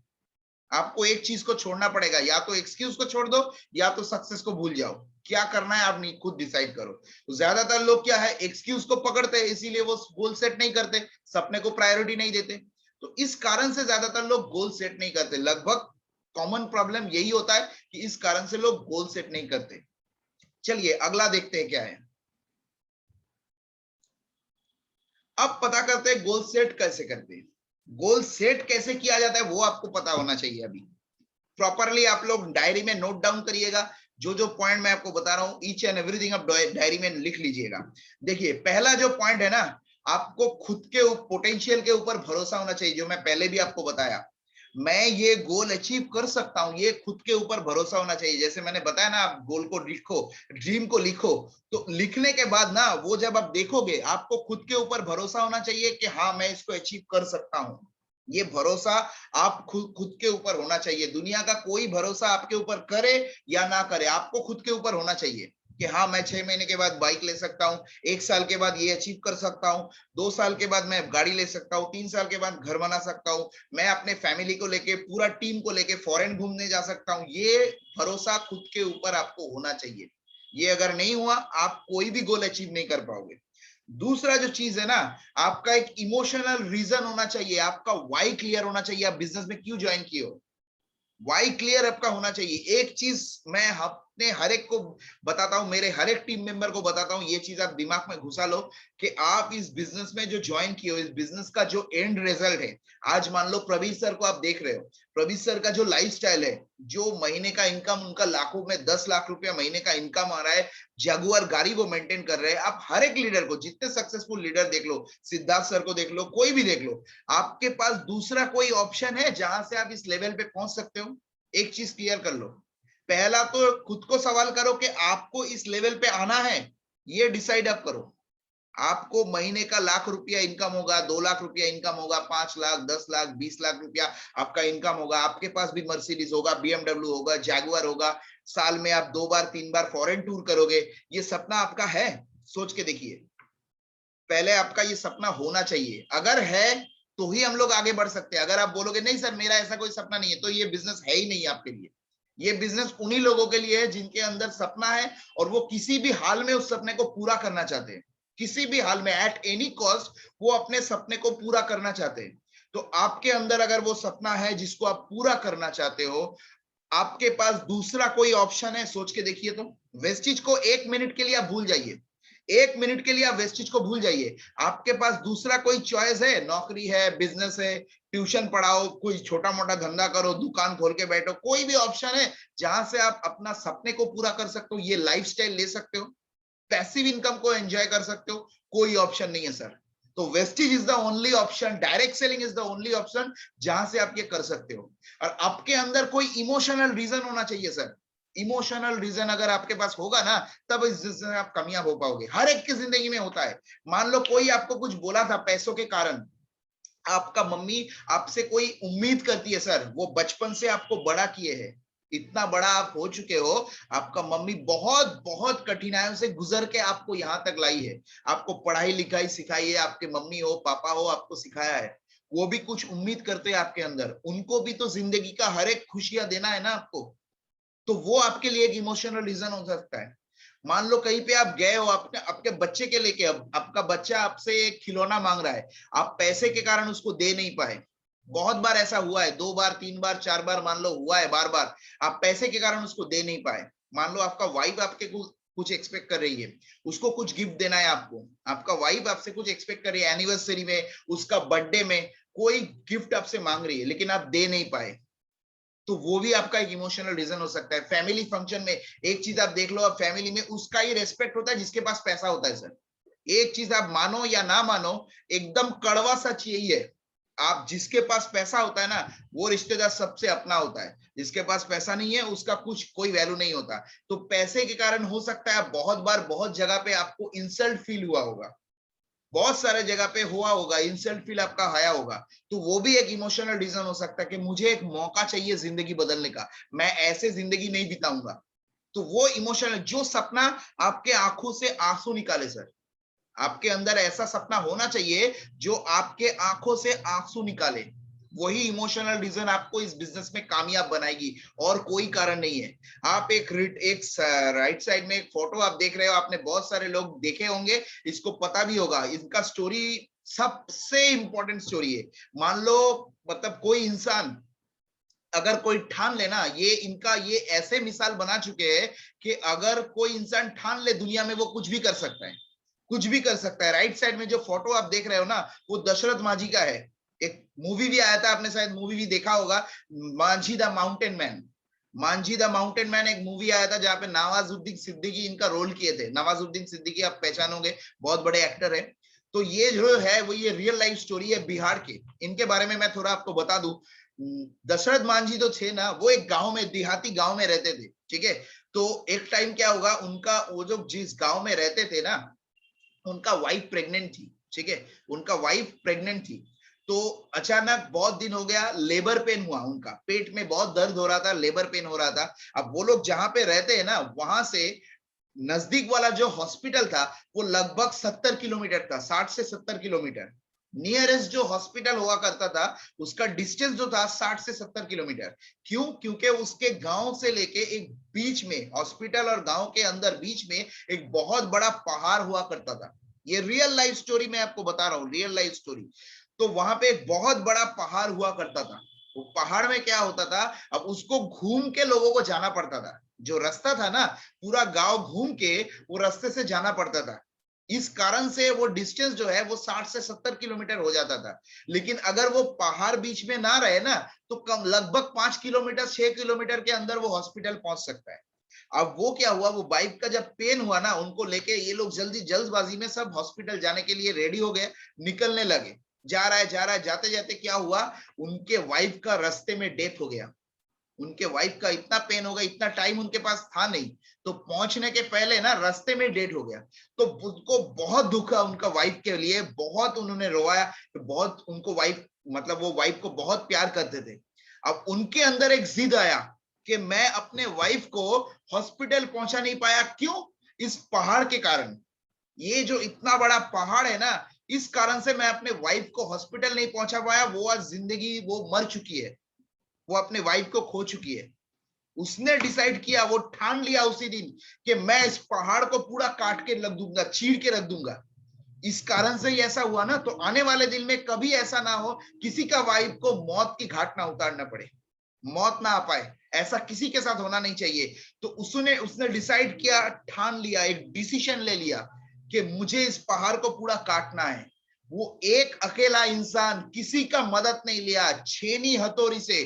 आपको एक चीज को छोड़ना पड़ेगा, या तो एक्सक्यूज को छोड़ दो या तो सक्सेस को भूल जाओ। क्या करना है आप नहीं खुद डिसाइड करो। तो ज्यादातर लोग क्या है, एक्सक्यूज को पकड़ते हैं, इसीलिए वो गोल सेट नहीं करते, सपने को प्रायोरिटी नहीं देते। तो इस कारण से ज्यादातर लोग गोल सेट नहीं करते। लगभग कॉमन प्रॉब्लम यही होता है कि इस कारण से लोग गोल सेट नहीं करते। चलिए अगला देखते हैं क्या है। अब पता करते हैं गोल सेट कैसे करते हैं। गोल सेट कैसे किया जाता है वो आपको पता होना चाहिए। अभी प्रॉपरली आप लोग डायरी में नोट डाउन करिएगा, जो जो पॉइंट मैं आपको बता रहा हूं, ईच एंड एवरीथिंग आप डायरी में लिख लीजिएगा। देखिए पहला जो पॉइंट है ना, आपको खुद के पोटेंशियल के ऊपर भरोसा होना चाहिए, जो मैं पहले भी आपको बताया, मैं ये गोल अचीव कर सकता हूं, ये खुद के ऊपर भरोसा होना चाहिए। जैसे मैंने बताया ना, आप गोल को लिखो, ड्रीम को लिखो, तो लिखने के बाद ना वो जब आप देखोगे, आपको खुद के ऊपर भरोसा होना चाहिए कि हाँ मैं इसको अचीव कर सकता हूं। ये भरोसा आप खुद के ऊपर होना चाहिए। दुनिया का कोई भरोसा आपके ऊपर करे या ना करे, आपको खुद के ऊपर होना चाहिए कि हाँ मैं 6 महीने के बाद बाइक ले सकता हूँ, 1 साल के बाद ये अचीव कर सकता हूँ, 2 साल के बाद मैं गाड़ी ले सकता हूँ, 3 साल के बाद घर बना सकता हूँ, मैं अपने फैमिली को लेके, पूरा टीम को लेके फॉरेन घूमने जा सकता हूँ। ये भरोसा खुद के ऊपर आपको होना चाहिए। ये अगर नहीं हुआ, आप कोई भी गोल अचीव नहीं कर पाओगे। दूसरा जो चीज है ना, आपका एक इमोशनल रीजन होना चाहिए, आपका वाई क्लियर होना चाहिए, आप बिजनेस में क्यों ज्वाइन किए हो, वाई क्लियर आपका होना चाहिए। एक चीज मैं अपने हर एक को बताता हूं, मेरे हर एक टीम मेंबर को बताता हूं, ये चीज आप दिमाग में घुसा लो कि आप इस बिजनेस में जो ज्वाइन किए हो, इस बिजनेस का जो एंड रिजल्ट है, आज मान लो प्रवीर सर को आप देख रहे हो, प्रवीर सर का जो लाइफस्टाइल है, जो महीने का इनकम उनका लाखों में 10 लाख रुपया महीने का इनकम आ रहा है, जगुआर गाड़ी वो मेंटेन कर रहे हैं। आप हर एक लीडर को, जितने सक्सेसफुल लीडर देख लो, सिद्धार्थ सर को देख लो, कोई भी देख लो, आपके पास दूसरा कोई ऑप्शन है जहां से आप इस लेवल पे पहुंच सकते हो? एक चीज क्लियर कर लो, पहला तो खुद को सवाल करो कि आपको इस लेवल पे आना है, ये डिसाइड आप करो। आपको महीने का लाख रुपया इनकम होगा, 2 लाख रुपया इनकम होगा, 5 लाख, 10 लाख, 20 लाख रुपया आपका इनकम होगा, आपके पास भी मर्सिडीज होगा, बीएमडब्ल्यू होगा, जैगुआर होगा, साल में आप 2 बार 3 बार फॉरेन टूर करोगे, ये सपना आपका है? सोच के देखिए, पहले आपका ये सपना होना चाहिए। अगर है तो ही हम लोग आगे बढ़ सकते हैं। अगर आप बोलोगे नहीं सर मेरा ऐसा कोई सपना नहीं है, तो ये बिजनेस है ही नहीं आपके लिए। ये बिजनेस उन्हीं लोगों के लिए है जिनके अंदर सपना है और वो किसी भी हाल में उस सपने को पूरा करना चाहते हैं, किसी भी हाल में, एट एनी कॉस्ट वो अपने सपने को पूरा करना चाहते हैं। तो आपके अंदर अगर वो सपना है जिसको आप पूरा करना चाहते हो, आपके पास दूसरा कोई ऑप्शन है? सोच के देखिए। तो वेस्टिज को 1 मिनट के लिए आप भूल जाइए, 1 मिनट के लिए आप वेस्टिज को भूल जाइए। आपके पास दूसरा कोई चॉइस है? नौकरी है, बिजनेस है, ट्यूशन पढ़ाओ, कोई छोटा मोटा धंधा करो, दुकान खोल के बैठो, कोई भी ऑप्शन है जहां से आप अपना सपने को पूरा कर सकते हो, ये लाइफस्टाइल ले सकते हो, पैसिव इनकम को एंजॉय कर सकते हो? कोई ऑप्शन नहीं है सर। तो Vestige is the only option, direct selling is the only option जहां से आप ये कर सकते हो। और आपके अंदर कोई इमोशनल रीजन होना चाहिए सर। इमोशनल रीजन अगर आपके पास होगा ना, तब इस बिजनेस में आप कामयाब हो पाओगे। हर एक की जिंदगी में होता है। मान लो कोई आपको कुछ बोला था पैसों के कारण, आपका मम्मी आपसे कोई उम्मीद करती है सर, वो बचपन से आपको बड़ा किए हैं, इतना बड़ा आप हो चुके हो, आपका मम्मी बहुत बहुत कठिनाइयों से गुजर के आपको यहां तक लाई है, आपको पढ़ाई लिखाई सिखाई है, आपके मम्मी हो पापा हो आपको सिखाया है, वो भी कुछ उम्मीद करते हैं आपके अंदर, उनको भी तो जिंदगी का हर एक खुशियां देना है ना आपको। तो वो आपके लिए एक इमोशनल रीजन हो सकता है। मान लो कहीं पे आप गए हो, आपने आपके बच्चे के लेके, अब आपका बच्चा आपसे एक खिलौना मांग रहा है, आप पैसे के कारण उसको दे नहीं पाए। बहुत बार ऐसा हुआ है, 2 बार 3 बार 4 बार मान लो हुआ है, बार बार आप पैसे के कारण उसको दे नहीं पाए। मान लो आपका वाइफ आपके कुछ एक्सपेक्ट कर रही है, उसको कुछ गिफ्ट देना है आपको, आपका वाइफ आपसे कुछ एक्सपेक्ट कर रही है, एनिवर्सरी में, उसका बर्थडे में कोई गिफ्ट आपसे मांग रही है, लेकिन आप दे नहीं पाए, तो वो भी आपका एक इमोशनल रीजन हो सकता है। फैमिली फंक्शन में एक चीज आप देख लो, अब फैमिली में उसका ही रेस्पेक्ट होता है जिसके पास पैसा होता है सर। एक चीज आप मानो या ना मानो, एकदम कड़वा सच यही है, आप जिसके पास पैसा होता है ना, वो रिश्तेदार सबसे अपना होता है, जिसके पास पैसा नहीं है उसका कुछ कोई वैल्यू नहीं होता। तो पैसे के कारण हो सकता है बहुत बार बहुत जगह पे आपको इंसल्ट फील हुआ होगा, बहुत सारे जगह पे हुआ होगा, इंसल्ट फील आपका आया होगा, तो वो भी एक इमोशनल रीजन हो सकता है कि मुझे एक मौका चाहिए जिंदगी बदलने का, मैं ऐसे जिंदगी नहीं बिताऊंगा। तो वो इमोशनल, जो सपना आपके आंखों से आंसू निकाले सर, आपके अंदर ऐसा सपना होना चाहिए जो आपके आंखों से आंसू निकाले, वही इमोशनल रीजन आपको इस बिजनेस में कामयाब बनाएगी, और कोई कारण नहीं है। आप एक राइट साइड में एक फोटो आप देख रहे हो, आपने बहुत सारे लोग देखे होंगे, इसको पता भी होगा, इनका स्टोरी सबसे इंपॉर्टेंट स्टोरी है। मान लो मतलब कोई इंसान अगर कोई ठान लेना, ये इनका ये ऐसे मिसाल बना चुके हैं कि अगर कोई इंसान ठान ले दुनिया में, वो कुछ भी कर सकता है, कुछ भी कर सकता है। राइट साइड में जो फोटो आप देख रहे हो ना, वो दशरथ माझी का है। एक मूवी भी आया था, आपने शायद मूवी भी देखा होगा, माझी the mountain man. Manjhi the mountain man एक मूवी आया था जहाँ पे नवाजुद्दीन सिद्दीकी इनका रोल किए थे। नवाजुद्दीन सिद्दीकी आप पहचानोगे, बहुत बड़े एक्टर है। तो ये जो है वो ये रियल लाइफ स्टोरी है बिहार की। इनके बारे में मैं थोड़ा आपको बता दूं। दशरथ मांझी जो थे ना, वो एक गांव में, देहाती गांव में रहते थे, ठीक है। तो एक टाइम क्या होगा, उनका वो जो जिस गांव में रहते थे ना, उनका वाइफ प्रेग्नेंट थी, ठीक है। उनका वाइफ प्रेग्नेंट थी। तो अचानक बहुत दिन हो गया, लेबर पेन हुआ, उनका पेट में बहुत दर्द हो रहा था, लेबर पेन हो रहा था। अब वो लोग जहां पे रहते हैं ना, वहां से नजदीक वाला जो हॉस्पिटल था वो लगभग 70 किलोमीटर था, 60 से 70 किलोमीटर। नियरेस्ट जो हॉस्पिटल हुआ करता था उसका डिस्टेंस जो था 60 से 70 किलोमीटर। क्यों? क्योंकि उसके गांव से लेके एक बीच में, हॉस्पिटल और गांव के अंदर बीच में एक बहुत बड़ा पहाड़ हुआ करता था। ये रियल लाइफ स्टोरी मैं आपको बता रहा हूँ, रियल लाइफ स्टोरी। तो वहां पे एक बहुत बड़ा पहाड़ हुआ करता था। वो पहाड़ में क्या होता था, अब उसको घूम के लोगों को जाना पड़ता था। जो रास्ता था ना, पूरा गांव घूम के वो रास्ते से जाना पड़ता था। इस कारण से वो डिस्टेंस जो है वो 60 से 70 किलोमीटर हो जाता था। लेकिन अगर वो पहाड़ बीच में ना रहे ना, तो कम लगभग 5 किलोमीटर 6 किलोमीटर के अंदर वो हॉस्पिटल पहुंच सकता है। अब वो क्या हुआ, वो वाइफ का जब पेन हुआ ना, उनको लेके ये लोग जल्दी जल्दबाजी में सब हॉस्पिटल जाने के लिए रेडी हो गए, निकलने लगे। जा रहा है जा रहा है, जाते जाते क्या हुआ, उनके वाइफ का रास्ते में डेथ हो गया। उनके वाइफ का इतना पेन हो गया, इतना टाइम उनके पास था नहीं, तो पहुंचने के पहले ना रास्ते में डेथ हो गया। तो उनको बहुत दुख है उनका वाइफ के लिए, बहुत उन्होंने रोवाया, बहुत उनको वाइफ, मतलब वो वाइफ को बहुत प्यार करते थे। अब उनके अंदर एक जिद आया कि मैं अपने वाइफ को हॉस्पिटल पहुंचा नहीं पाया, क्यों? इस पहाड़ के कारण। ये जो इतना बड़ा पहाड़ है ना, इस कारण से मैं अपने वाइफ को हॉस्पिटल नहीं पहुंचा पाया। वो आज जिंदगी, वो मर चुकी है, वो अपने वाइफ को खो चुकी है। उसने डिसाइड किया, वो ठान लिया उसी दिन कि मैं इस पहाड़ को पूरा काट के रख दूंगा, चीर के रख दूंगा। इस कारण से ही ऐसा हुआ ना, तो आने वाले दिन में कभी ऐसा ना हो, किसी का वाइफ को मौत की घाट ना उतारना पड़े, मौत ना आ पाए, ऐसा किसी के साथ होना नहीं चाहिए। तो उसने उसने डिसाइड किया, ठान लिया, एक डिसीजन ले लिया कि मुझे इस पहाड़ को पूरा काटना है। वो एक अकेला इंसान, किसी का मदद नहीं लिया, छेनी हथौड़ी से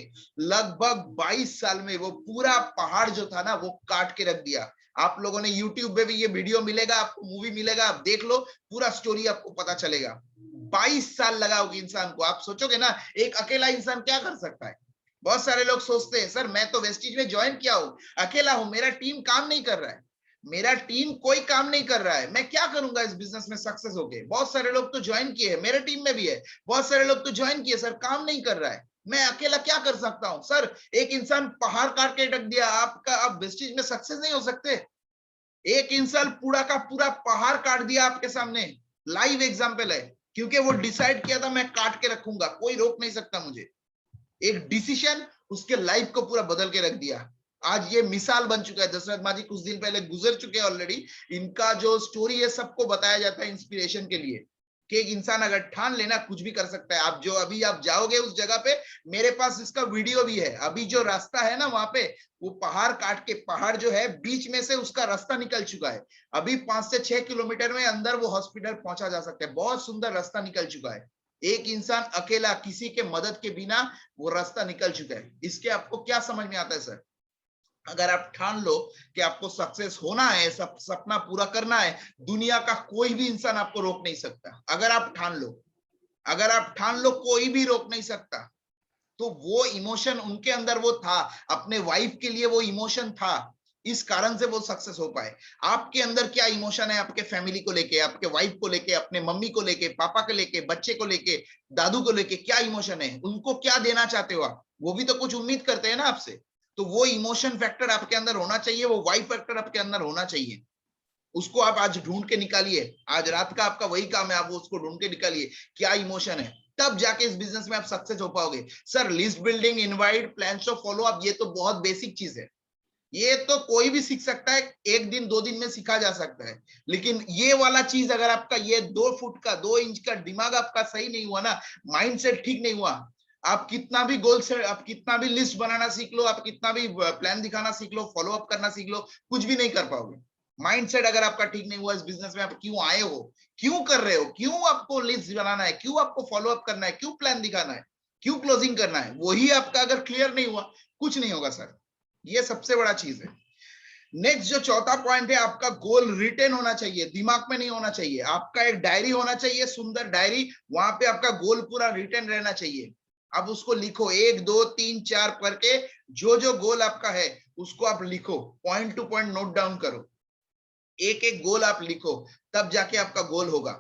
लगभग 22 साल में वो पूरा पहाड़ जो था ना वो काट के रख दिया। आप लोगों ने YouTube पे भी ये वीडियो मिलेगा, आपको मूवी मिलेगा, आप देख लो, पूरा स्टोरी आपको पता चलेगा। 22 साल लगा होगी इंसान को। आप सोचोगे ना, एक अकेला इंसान क्या कर सकता है। बहुत सारे लोग सोचते हैं, सर मैं तो वेस्टीज में ज्वाइन किया हूं, अकेला हूं, मेरा टीम काम नहीं कर रहा है, मेरा टीम कोई काम नहीं कर रहा है, मैं क्या करूंगा इस बिजनेस में सक्सेस होके। बहुत सारे लोग तो ज्वाइन किए हैं, मेरे टीम में भी है, बहुत सारे लोग तो ज्वाइन किए, सर काम नहीं कर रहा है, मैं अकेला क्या कर सकता हूं। सर एक इंसान पहाड़ काट के रख दिया आपका, आप वेस्टीज में सक्सेस नहीं हो सकते। एक इंसान पूरा का पूरा पहाड़ काट दिया आपके सामने, लाइव एग्जाम्पल है। क्योंकि वो डिसाइड किया था मैं काट के रखूंगा, कोई रोक नहीं सकता मुझे। एक डिसीजन उसके लाइफ को पूरा बदल के रख दिया। आज ये मिसाल बन चुका है। दशरथ मांझी कुछ दिन पहले गुजर चुके हैं ऑलरेडी। इनका जो स्टोरी है सबको बताया जाता है इंस्पिरेशन के लिए, कि एक इंसान अगर ठान लेना कुछ भी कर सकता है। आप जो अभी आप जाओगे उस जगह पे, मेरे पास इसका वीडियो भी है। अभी जो रास्ता है ना वहां पे, वो पहाड़ काट के, पहाड़ जो है बीच में से उसका रास्ता निकल चुका है। अभी 5 से 6 किलोमीटर में अंदर वो हॉस्पिटल पहुंचा जा सकता है, बहुत सुंदर रास्ता निकल चुका है। एक इंसान अकेला, किसी के मदद के बिना वो रास्ता निकल चुका है। इसके आपको क्या समझ में आता है सर? अगर आप ठान लो कि आपको सक्सेस होना है, सब सपना पूरा करना है, दुनिया का कोई भी इंसान आपको रोक नहीं सकता। अगर आप ठान लो, अगर आप ठान लो, कोई भी रोक नहीं सकता। तो वो इमोशन उनके अंदर वो था, अपने वाइफ के लिए वो इमोशन था, इस कारण से वो सक्सेस हो पाए। आपके अंदर क्या इमोशन है, आपके फैमिली को लेके, आपके वाइफ को लेके, अपने मम्मी को लेके, पापा को लेके, बच्चे को लेके, दादू को लेके, क्या इमोशन है, उनको क्या देना चाहते हो आप? वो भी तो कुछ उम्मीद करते हैं ना आपसे। तो वो इमोशन फैक्टर आपके अंदर होना चाहिए, वो वाइफ फैक्टर आपके अंदर होना चाहिए। उसको आप आज ढूंढ के निकालिए, आज रात का आपका वही काम है, आप उसको ढूंढ के निकालिए क्या इमोशन है, तब जाके इस बिजनेस में आप सक्सेस हो पाओगे। Sir list building, invite, plans of follow up, ये तो बहुत बेसिक चीज है, ये तो कोई भी सीख सकता है, एक दिन 2 दिन में सीखा जा सकता है। लेकिन ये वाला चीज अगर आपका, ये 2 फुट का 2 इंच का दिमाग आपका सही नहीं हुआ ना, माइंडसेट ठीक नहीं हुआ, आप कितना भी गोल से, आप कितना भी लिस्ट बनाना सीख लो, आप कितना भी प्लान दिखाना सीख लो, फॉलो अप करना सीख लो, कुछ भी नहीं कर पाओगे। माइंडसेट अगर आपका ठीक नहीं हुआ, इस बिजनेस में आप क्यों आए हो, क्यों कर रहे हो, क्यों आपको लिस्ट बनाना है, क्यों आपको फॉलो अप करना है, क्यों प्लान दिखाना है, क्यों क्लोजिंग करना है, वही आपका अगर क्लियर नहीं हुआ, कुछ नहीं होगा सर। ये सबसे बड़ा चीज है। नेक्स्ट जो चौथा पॉइंट है, आपका गोल रिटेन होना चाहिए, दिमाग में नहीं होना चाहिए। आपका एक डायरी होना चाहिए, सुंदर डायरी, वहां पे आपका गोल पूरा रिटेन रहना चाहिए। अब उसको लिखो 1 2 3 4 करके, जो जो गोल आपका है उसको आप लिखो, point two point note down करो, एक एक गोल आप लिखो, तब जाके आपका गोल होगा।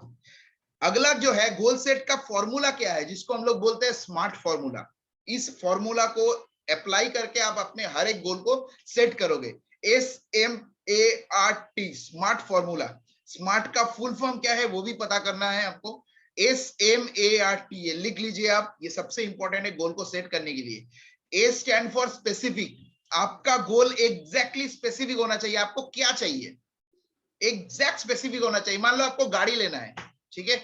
अगला जो है गोल सेट का फॉर्मूला क्या है, जिसको हम लोग बोलते हैं स्मार्ट फॉर्मूला। इस फॉर्मूला को अप्लाई करके आप अपने हर एक गोल को सेट करोगे। SMART, smart formula. स्मार्ट का फुल फॉर्म क्या है वो भी पता करना है आपको। SMART, ये लिख लीजिए आप, ये सबसे इंपॉर्टेंट है गोल को सेट करने के लिए। A स्टैंड फॉर स्पेसिफिक, आपका गोल एग्जैक्टली स्पेसिफिक होना चाहिए। आपको क्या चाहिए, एग्जैक्ट स्पेसिफिक होना चाहिए। मान लो आपको गाड़ी लेना है, ठीक है,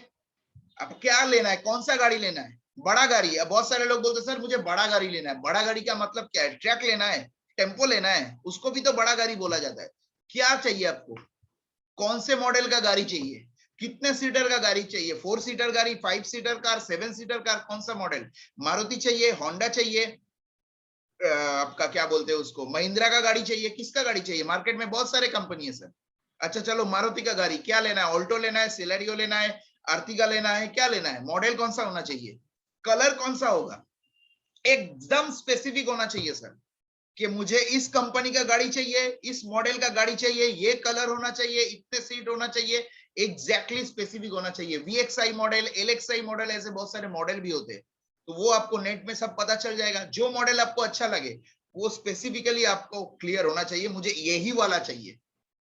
अब क्या लेना है, कौन सा गाड़ी लेना है, बड़ा गाड़ी। अब बहुत सारे लोग बोलते हैं सर मुझे बड़ा गाड़ी लेना है। बड़ा गाड़ी का मतलब क्या है, ट्रक लेना है, टेम्पो लेना है, उसको भी तो बड़ा गाड़ी बोला जाता है। क्या चाहिए आपको, कौन से मॉडल का गाड़ी चाहिए, कितने सीटर का गाड़ी चाहिए, 4 सीटर गाड़ी, 5 सीटर कार, 7 सीटर कार, कौन सा मॉडल, मारुति चाहिए, होंडा चाहिए, आपका क्या बोलते हैं उसको, महिंद्रा का गाड़ी चाहिए, किसका गाड़ी चाहिए, मार्केट में बहुत सारे कंपनी है सर। अच्छा चलो मारुति का गाड़ी, क्या लेना है, ऑल्टो लेना है, सिलेरियो लेना है, आर्टिगा लेना है, क्या लेना है, मॉडल कौन सा होना चाहिए, कलर कौन सा होगा, एकदम स्पेसिफिक होना चाहिए सर, कि मुझे इस कंपनी का गाड़ी चाहिए, इस मॉडल का गाड़ी चाहिए, ये कलर होना चाहिए, इतने सीट होना चाहिए, एग्जैक्टली स्पेसिफिक होना चाहिए। VXI मॉडल, LXI मॉडल, ऐसे बहुत सारे मॉडल भी होते हैं, तो वो आपको नेट में सब पता चल जाएगा। जो मॉडल आपको अच्छा लगे वो स्पेसिफिकली आपको क्लियर होना चाहिए, मुझे यही वाला चाहिए,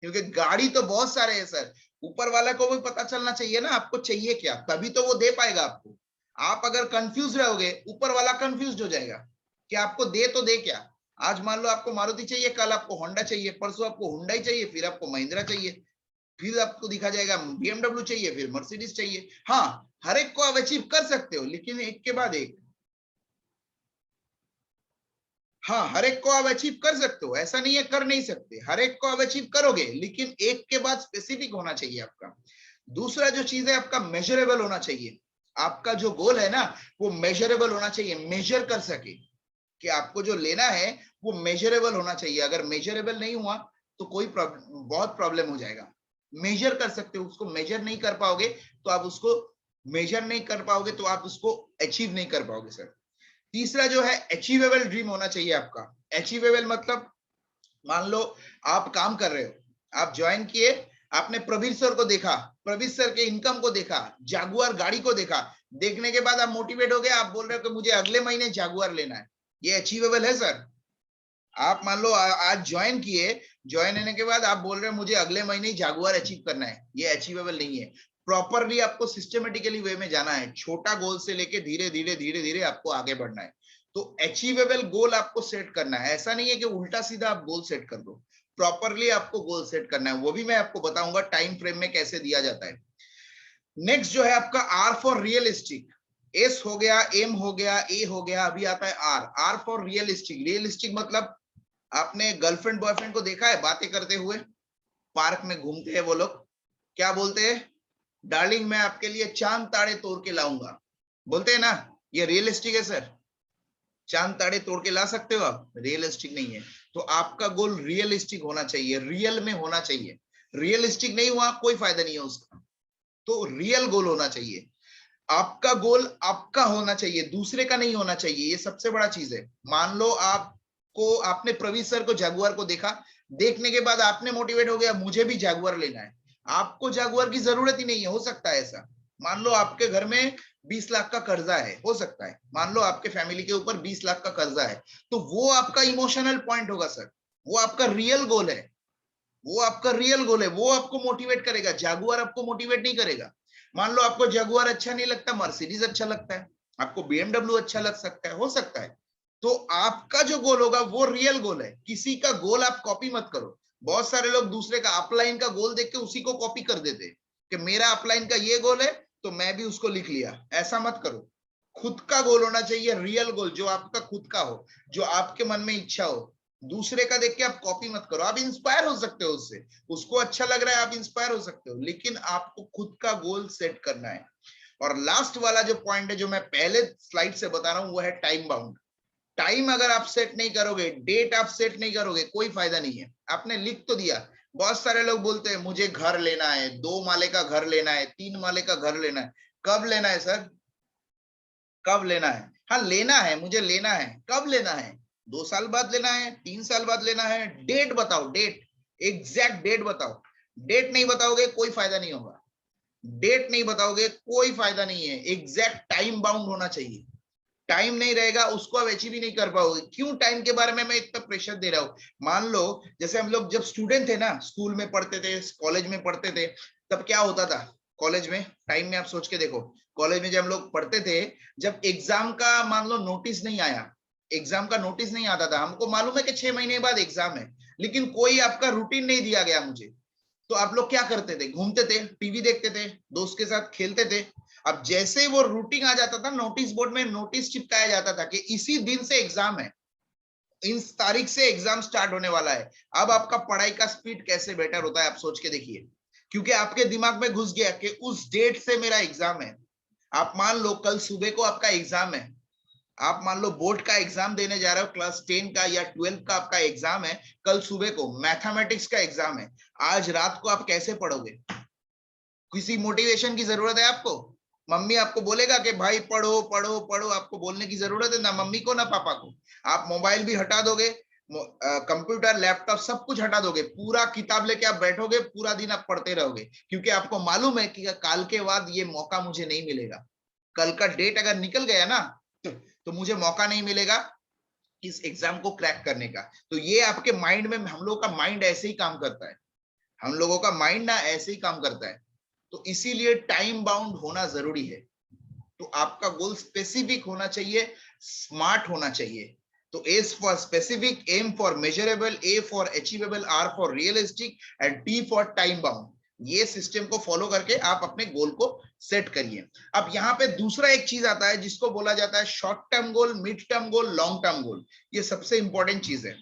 क्योंकि गाड़ी तो बहुत सारे हैं सर। ऊपर वाला को भी पता चलना चाहिए ना आपको चाहिए क्या, तभी तो वो दे पाएगा आपको। आप अगर कंफ्यूज रहोगे, ऊपर वाला कंफ्यूज हो जाएगा कि आपको दे तो दे क्या। आज मान लो आपको मारुति चाहिए, कल आपको होंडा चाहिए, परसों आपको हुंडई चाहिए, फिर आपको महिंद्रा चाहिए, फिर आपको दिखा जाएगा BMW चाहिए, फिर मर्सिडीज चाहिए। हाँ, हर एक को आप अचीव कर सकते हो, लेकिन एक के बाद एक। हाँ, हर एक को आप अचीव कर सकते हो, ऐसा नहीं है कर नहीं सकते, हर एक को आप अचीव करोगे, लेकिन एक के बाद स्पेसिफिक होना चाहिए आपका। दूसरा जो चीज है आपका मेजरेबल होना चाहिए। आपका जो गोल है ना वो मेजरेबल होना चाहिए, मेजर कर सके कि आपको जो लेना है वो मेजरेबल होना चाहिए। अगर मेजरेबल नहीं हुआ तो कोई बहुत प्रॉब्लम हो जाएगा। मेजर कर सकते हो, उसको मेजर नहीं कर पाओगे तो आप उसको मेजर नहीं कर पाओगे तो आप उसको अचीव नहीं कर पाओगे सर। तीसरा जो है अचीवेबल ड्रीम होना चाहिए आपका। अचीवेबल मतलब मान लो आप काम कर रहे हो, आप ज्वाइन किए, आपने प्रवीर सर को देखा, प्रवीर सर के इनकम को देखा, जागुआर गाड़ी को देखा, देखने के बाद आप मोटिवेट हो गए, आप बोल रहे हो कि मुझे अगले महीने जागुआर लेना है। ये अचीवेबल है सर। आप मान लो आज ज्वाइन किए, ज्वाइन होने के बाद आप बोल रहे हो मुझे अगले महीने ही जागुआर अचीव करना है, ये अचीवेबल नहीं है। प्रॉपरली आपको सिस्टमेटिकली वे में जाना है, छोटा गोल से लेके धीरे धीरे धीरे धीरे आपको आगे बढ़ना है। तो अचीवेबल गोल आपको सेट करना है, ऐसा नहीं है कि उल्टा सीधा आप गोल सेट कर दो, प्रॉपरली आपको गोल सेट करना है। वो भी मैं आपको बताऊंगा टाइम फ्रेम में कैसे दिया जाता है। नेक्स्ट जो है आपका R फॉर रियलिस्टिक। S हो गया, M हो गया, A हो गया, अभी आता है R फॉर रियलिस्टिक। रियलिस्टिक मतलब आपने गर्लफ्रेंड बॉयफ्रेंड को देखा है बातें करते हुए, पार्क में घूमते हैं वो लोग, क्या बोलते हैं, डार्लिंग मैं आपके लिए चांद तारे तोड़ के लाऊंगा, बोलते हैं ना, ये रियलिस्टिक है सर। चांद तारे तोड़ के ला सकते हो आप, रियलिस्टिक नहीं है। तो आपका गोल रियलिस्टिक होना चाहिए, रियल में होना चाहिए। रियलिस्टिक नहीं हुआ कोई फायदा नहीं है उसका, तो रियल गोल होना चाहिए। आपका गोल आपका होना चाहिए, दूसरे का नहीं होना चाहिए, ये सबसे बड़ा चीज है। मान लो आपको, आपने प्रवीण सर को जगुआर को देखा, देखने के बाद आपने मोटिवेट हो गया मुझे भी जगुआर लेना है। आपको जगुआर की जरूरत ही नहीं है, हो सकता है ऐसा। मान लो आपके घर में 20 लाख का कर्जा है, हो सकता है, मान लो आपके फैमिली के ऊपर 20 लाख का कर्जा है, तो वो आपका इमोशनल पॉइंट होगा सर, वो आपका रियल गोल है, वो आपका रियल गोल है, वो आपको मोटिवेट करेगा, जगुआर आपको मोटिवेट नहीं करेगा। मान लो आपको जगुआर अच्छा नहीं लगता, मर्सिडीज अच्छा लगता है, आपको BMW अच्छा लग सकता है, हो सकता है। तो आपका जो गोल होगा वो रियल गोल है, किसी का गोल आप कॉपी मत करो। बहुत सारे लोग दूसरे का अपलाइन का गोल देख के उसी को कॉपी कर देते कि मेरा अपलाइन का ये गोल है तो मैं भी उसको लिख लिया, ऐसा मत करो। खुद का गोल होना चाहिए, रियल गोल जो आपका खुद का हो, जो आपके मन में इच्छा हो। दूसरे का देख के आप कॉपी मत करो, आप इंस्पायर हो सकते हो उससे, उसको अच्छा लग रहा है आप इंस्पायर हो सकते हो, लेकिन आपको खुद का गोल सेट करना है। और लास्ट वाला जो पॉइंट है जो मैं पहले स्लाइड से बता रहा हूं वो है टाइम बाउंड। टाइम अगर आप सेट नहीं करोगे, डेट आप सेट नहीं करोगे, कोई फायदा नहीं है। आपने लिख तो दिया। बहुत सारे लोग बोलते हैं मुझे घर लेना है, 2 माले का घर लेना है, 3 माले का घर लेना है। कब लेना है सर? कब लेना है? हाँ लेना है, मुझे लेना है। कब लेना है? 2 साल बाद लेना है, 3 साल बाद लेना है। डेट बताओ, डेट, एग्जैक्ट डेट बताओ। डेट नहीं बताओगे कोई फायदा नहीं होगा। डेट नहीं बताओगे कोई फायदा नहीं है। एग्जैक्ट टाइम बाउंड होना चाहिए। टाइम नहीं रहेगा उसको आप अचीव ही नहीं कर पाओगे। क्यों टाइम के बारे में मैं इतना प्रेशर दे रहा हूँ? मान लो जैसे हम लोग जब स्टूडेंट थे ना, स्कूल में पढ़ते थे, कॉलेज में पढ़ते थे, तब क्या होता था? कॉलेज में टाइम में आप सोच के देखो, कॉलेज में जब हम लोग पढ़ते थे, जब एग्जाम का मान लो नोटिस नहीं आया, एग्जाम का नोटिस नहीं आता था, हमको मालूम है कि 6 महीने बाद एग्जाम है, लेकिन कोई आपका रूटीन नहीं दिया गया मुझे, तो आप लोग क्या करते थे? घूमते थे, टीवी देखते थे, दोस्त के साथ खेलते थे। अब जैसे वो रूटीन आ जाता था, नोटिस बोर्ड में नोटिस चिपकाया जाता था कि इसी दिन से एग्जाम है, इस तारीख से एग्जाम स्टार्ट होने वाला है। अब आपका पढ़ाई का स्पीड कैसे बेटर होता है आप सोच के देखिए, क्योंकि आपके दिमाग में घुस गया कि उस डेट से मेरा एग्जाम है। आप मान लो कल सुबह को आपका एग्जाम है, आप मान लो बोर्ड का एग्जाम देने जा रहे हो, क्लास 10 का या 12 का आपका एग्जाम है, कल सुबह को मैथमेटिक्स का एग्जाम है। आज रात को आप कैसे पढ़ोगे? किसी मोटिवेशन की जरूरत है आपको? मम्मी आपको बोलेगा कि भाई पढ़ो पढ़ो पढ़ो, आपको बोलने की जरूरत है ना मम्मी को ना पापा को। आप मोबाइल भी हटा दोगे, कंप्यूटर लैपटॉप सब कुछ हटा दोगे, पूरा किताब लेके आप बैठोगे, पूरा दिन आप पढ़ते रहोगे, क्योंकि आपको मालूम है कि कल के बाद ये मौका मुझे नहीं मिलेगा। कल का डेट अगर निकल गया ना, तो मुझे मौका नहीं मिलेगा इस एग्जाम को क्रैक करने का। तो ये आपके माइंड में, हम लोगों का माइंड ऐसे ही काम करता है, हम लोगों का माइंड ना ऐसे ही काम करता है। तो इसीलिए टाइम बाउंड होना जरूरी है। तो आपका गोल स्पेसिफिक होना चाहिए, स्मार्ट होना चाहिए। तो S for specific, M for measurable, A for achievable, R for realistic and T for time bound. ये सिस्टम को फॉलो करके आप अपने गोल को सेट करिए। अब यहाँ पे दूसरा एक चीज आता है जिसको बोला जाता है short term goal, mid term goal, long term goal. ये सबसे इंपॉर्टेंट चीज है।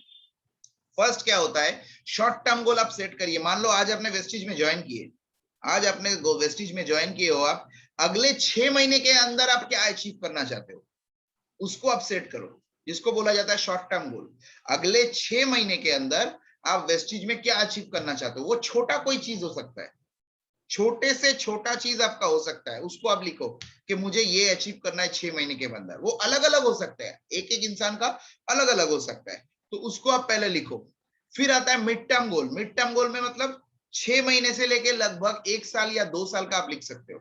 फर्स्ट क्या होता है? शॉर्ट टर्म गोल आप सेट करिए। मान लो आज आपने वेस्टिज में ज्वाइन किए, आज आपने वेस्टिज में ज्वाइन किए हो, आप अगले 6 महीने के अंदर आप क्या अचीव करना चाहते हो, उसको आप सेट करो, जिसको बोला जाता है शॉर्ट टर्म गोल। अगले 6 महीने के अंदर आप वेस्टिज में क्या अचीव करना चाहते हो। वो छोटा कोई चीज हो सकता है, छोटे से छोटा चीज आपका हो सकता है, उसको आप लिखो कि मुझे ये अचीव करना है 6 महीने के अंदर। वो अलग अलग हो सकता है, एक एक इंसान का अलग अलग हो सकता है, तो उसको आप पहले लिखो। फिर आता है mid term goal. Mid term goal में मतलब 6 महीने से लेके लगभग 1 साल या 2 साल का आप लिख सकते हो।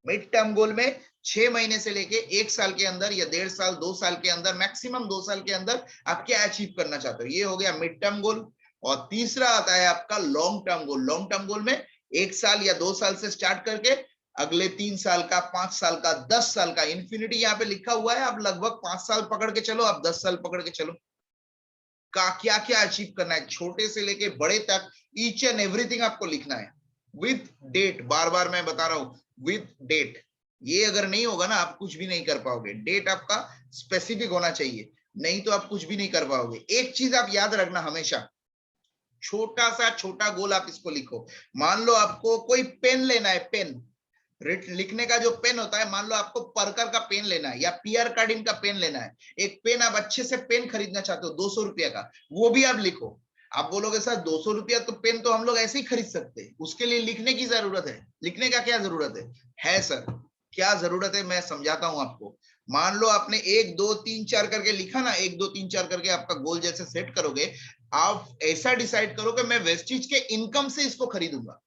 मिड टर्म गोल में 6 महीने से लेके 1 साल के अंदर या 1.5 साल 2 साल के अंदर, मैक्सिमम 2 साल के अंदर आप क्या अचीव करना चाहते हो, ये हो गया मिड टर्म गोल। और तीसरा आता है आपका long term goal. Long term goal में 1 साल या 2 साल से स्टार्ट करके अगले 3 साल का, 5 साल का, 10 साल का, इन्फिनिटी यहाँ पे लिखा हुआ है, आप लगभग 5 साल पकड़ के चलो, आप 10 साल पकड़ के चलो, का क्या क्या अचीव करना है, छोटे से लेके बड़े तक, ईच एंड एवरीथिंग आपको लिखना है विद डेट। बार बार मैं बता रहा हूं, विद डेट। ये अगर नहीं होगा ना, आप कुछ भी नहीं कर पाओगे। डेट आपका स्पेसिफिक होना चाहिए, नहीं तो आप कुछ भी नहीं कर पाओगे। एक चीज आप याद रखना हमेशा, छोटा सा छोटा गोल आप इसको लिखो। मान लो आपको कोई पेन लेना है, पेन लिखने का जो पेन होता है, मान लो आपको परकर का पेन लेना है या पीआर कार्डिन का पेन लेना है, एक पेन आप अच्छे से पेन खरीदना चाहते हो 200 रुपया का, वो भी आप लिखो। आप बोलोगे सर 200 रुपया तो पेन तो हम लोग ऐसे ही खरीद सकते हैं, उसके लिए लिखने की जरूरत है? लिखने का क्या जरूरत है सर, क्या जरूरत है, मैं समझाता हूं आपको। मान लो आपने 1 2 3 4 करके लिखा ना, 1 2 3 4 करके आपका गोल जैसे सेट करोगे, आप ऐसा डिसाइड करो कि मैं वेस्टिज के इनकम से इसको खरीदूंगा।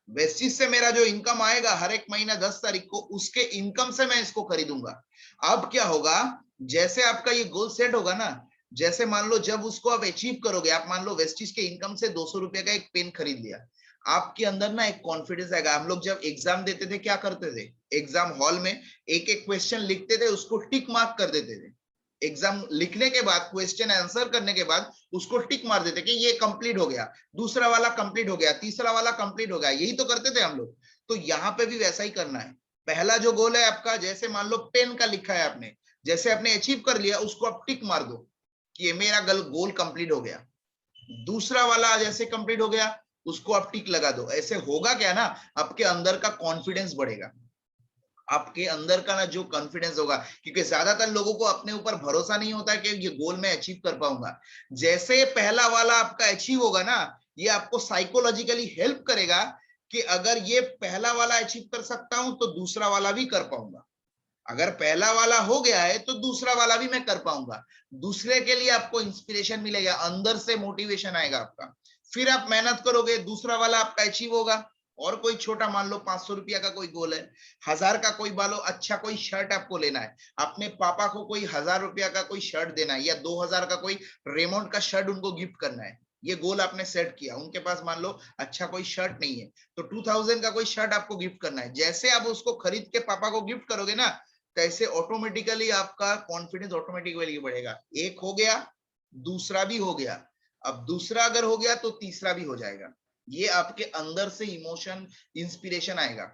वेस्टिज से मेरा जो इनकम आएगा हर एक महीना 10 तारीख को, उसके इनकम से मैं इसको खरीदूंगा। अब क्या होगा, जैसे आपका ये गोल सेट होगा ना, जैसे मान लो जब उसको आप अचीव करोगे, आप मान लो वेस्टिज के इनकम से 200 रुपए का एक पेन खरीद लिया, आपके अंदर ना एक कॉन्फिडेंस आएगा। हम लोग जब एग्जाम देते थे क्या करते थे, एग्जाम हॉल में एक एक क्वेश्चन लिखते थे, उसको टिक मार्क कर देते थे। एग्जाम लिखने के बाद, क्वेश्चन आंसर करने के बाद उसको टिक मार देते कि ये कंप्लीट हो गया, दूसरा वाला कंप्लीट हो गया, तीसरा वाला कंप्लीट हो गया, यही तो करते थे हम लोग। तो यहाँ पे भी वैसा ही करना है। पहला जो गोल है आपका, जैसे मान लो पेन का लिखा है आपने, जैसे आपने अचीव कर लिया, उसको आप टिक मार दो कि ये मेरा गोल कंप्लीट हो गया। दूसरा वाला जैसे कंप्लीट हो गया, उसको आप टिक लगा दो। ऐसे होगा क्या ना, आपके अंदर का कॉन्फिडेंस बढ़ेगा। आपके अंदर का ना जो कॉन्फिडेंस होगा, क्योंकि ज्यादातर लोगों को अपने ऊपर भरोसा नहीं होता कि ये गोल मैं अचीव कर पाऊंगा। जैसे पहला वाला आपका अचीव होगा ना, ये आपको साइकोलॉजिकली हेल्प करेगा कि अगर ये पहला वाला अचीव कर सकता हूं तो दूसरा वाला भी कर पाऊंगा। अगर पहला वाला हो गया है तो दूसरा वाला भी मैं कर पाऊंगा। दूसरे के लिए आपको इंस्पिरेशन मिलेगा, अंदर से मोटिवेशन आएगा आपका। फिर आप मेहनत करोगे, दूसरा वाला आपका अचीव होगा। और कोई छोटा, मान लो 500 रुपया का कोई गोल है, 1000 का कोई मान लो अच्छा कोई शर्ट आपको लेना है, अपने पापा को कोई 1000 रुपया का कोई शर्ट देना है, या 2000 का कोई रेमोंड का शर्ट उनको गिफ्ट करना है। ये गोल आपने सेट किया, उनके पास मान लो अच्छा कोई शर्ट नहीं है, तो 2000 का कोई शर्ट आपको गिफ्ट करना है। जैसे आप उसको खरीद के पापा को गिफ्ट करोगे ना, कैसे ऑटोमेटिकली आपका कॉन्फिडेंस ऑटोमेटिकली बढ़ेगा। एक हो गया, दूसरा भी हो गया, अब दूसरा अगर हो गया तो तीसरा भी हो जाएगा। ये आपके अंदर से इमोशन, इंस्पिरेशन आएगा।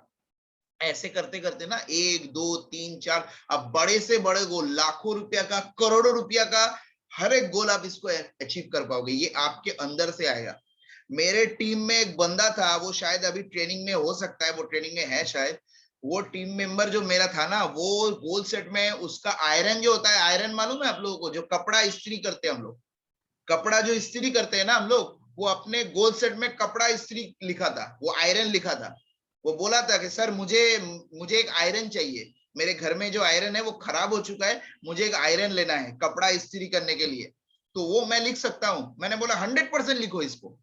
ऐसे करते करते ना 1 2 3 4, अब बड़े से बड़े गोल, लाखों रुपया का, करोड़ों रुपया का, हर एक गोल आप इसको अचीव कर पाओगे। ये आपके अंदर से आएगा। मेरे टीम में एक बंदा था, वो शायद अभी ट्रेनिंग में हो सकता है, वो ट्रेनिंग में है शायद। वो टीम मेंबर जो मेरा था ना, वो गोल सेट में उसका आयरन जो होता है, आयरन मालूम है आप लोगों को, जो कपड़ा इस्त्री करते हैं हम लोग, कपड़ा जो इस्त्री करते हैं ना हम लोग, वो अपने गोल सेट में कपड़ा इस्त्री लिखा था, वो आयरन लिखा था। वो बोला था कि सर मुझे मुझे एक आयरन चाहिए, मेरे घर में जो आयरन है वो खराब हो चुका है, मुझे एक आयरन लेना है कपड़ा इस्त्री करने के लिए। तो वो मैं लिख सकता हूँ। मैंने बोला 100% लिखो इसको,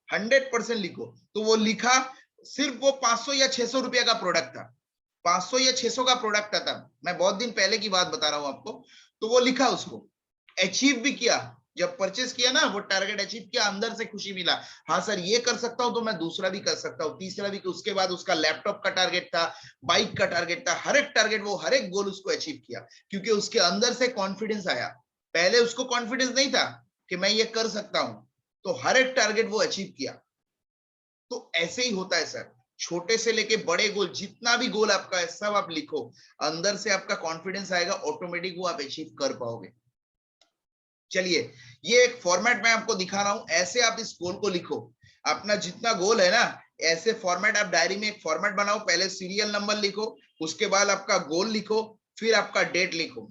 100% लिखो। तो वो लिखा। सिर्फ वो 500 या 600 रुपया का प्रोडक्ट था, 500 या 600 का प्रोडक्ट था तब, मैं बहुत दिन पहले की बात बता रहा हूँ आपको। तो वो लिखा, उसको अचीव भी किया। जब परचेस किया ना, वो टारगेट अचीव किया, अंदर से खुशी मिला। हाँ सर ये कर सकता हूं तो मैं दूसरा भी कर सकता हूँ, तीसरा भी। उसके बाद उसका लैपटॉप का टारगेट था, बाइक का टारगेट था, हर एक टारगेट, वो हर एक गोल उसको अचीव किया, क्योंकि उसके अंदर से कॉन्फिडेंस आया। पहले उसको कॉन्फिडेंस नहीं था कि मैं ये कर सकता हूं, तो हर एक टारगेट वो अचीव किया। तो ऐसे ही होता है सर, छोटे से लेके बड़े गोल, जितना भी गोल आपका है सब आप लिखो, अंदर से आपका कॉन्फिडेंस आएगा, ऑटोमेटिक वो आप अचीव कर पाओगे। चलिए, ये एक फॉर्मेट मैं आपको दिखा रहा हूं, ऐसे आप इस गोल को लिखो। अपना जितना गोल है ना, ऐसे फॉर्मेट आप डायरी में एक फॉर्मेट बनाओ, पहले सीरियल नंबर लिखो, उसके बाद आपका गोल लिखो, फिर आपका डेट लिखो।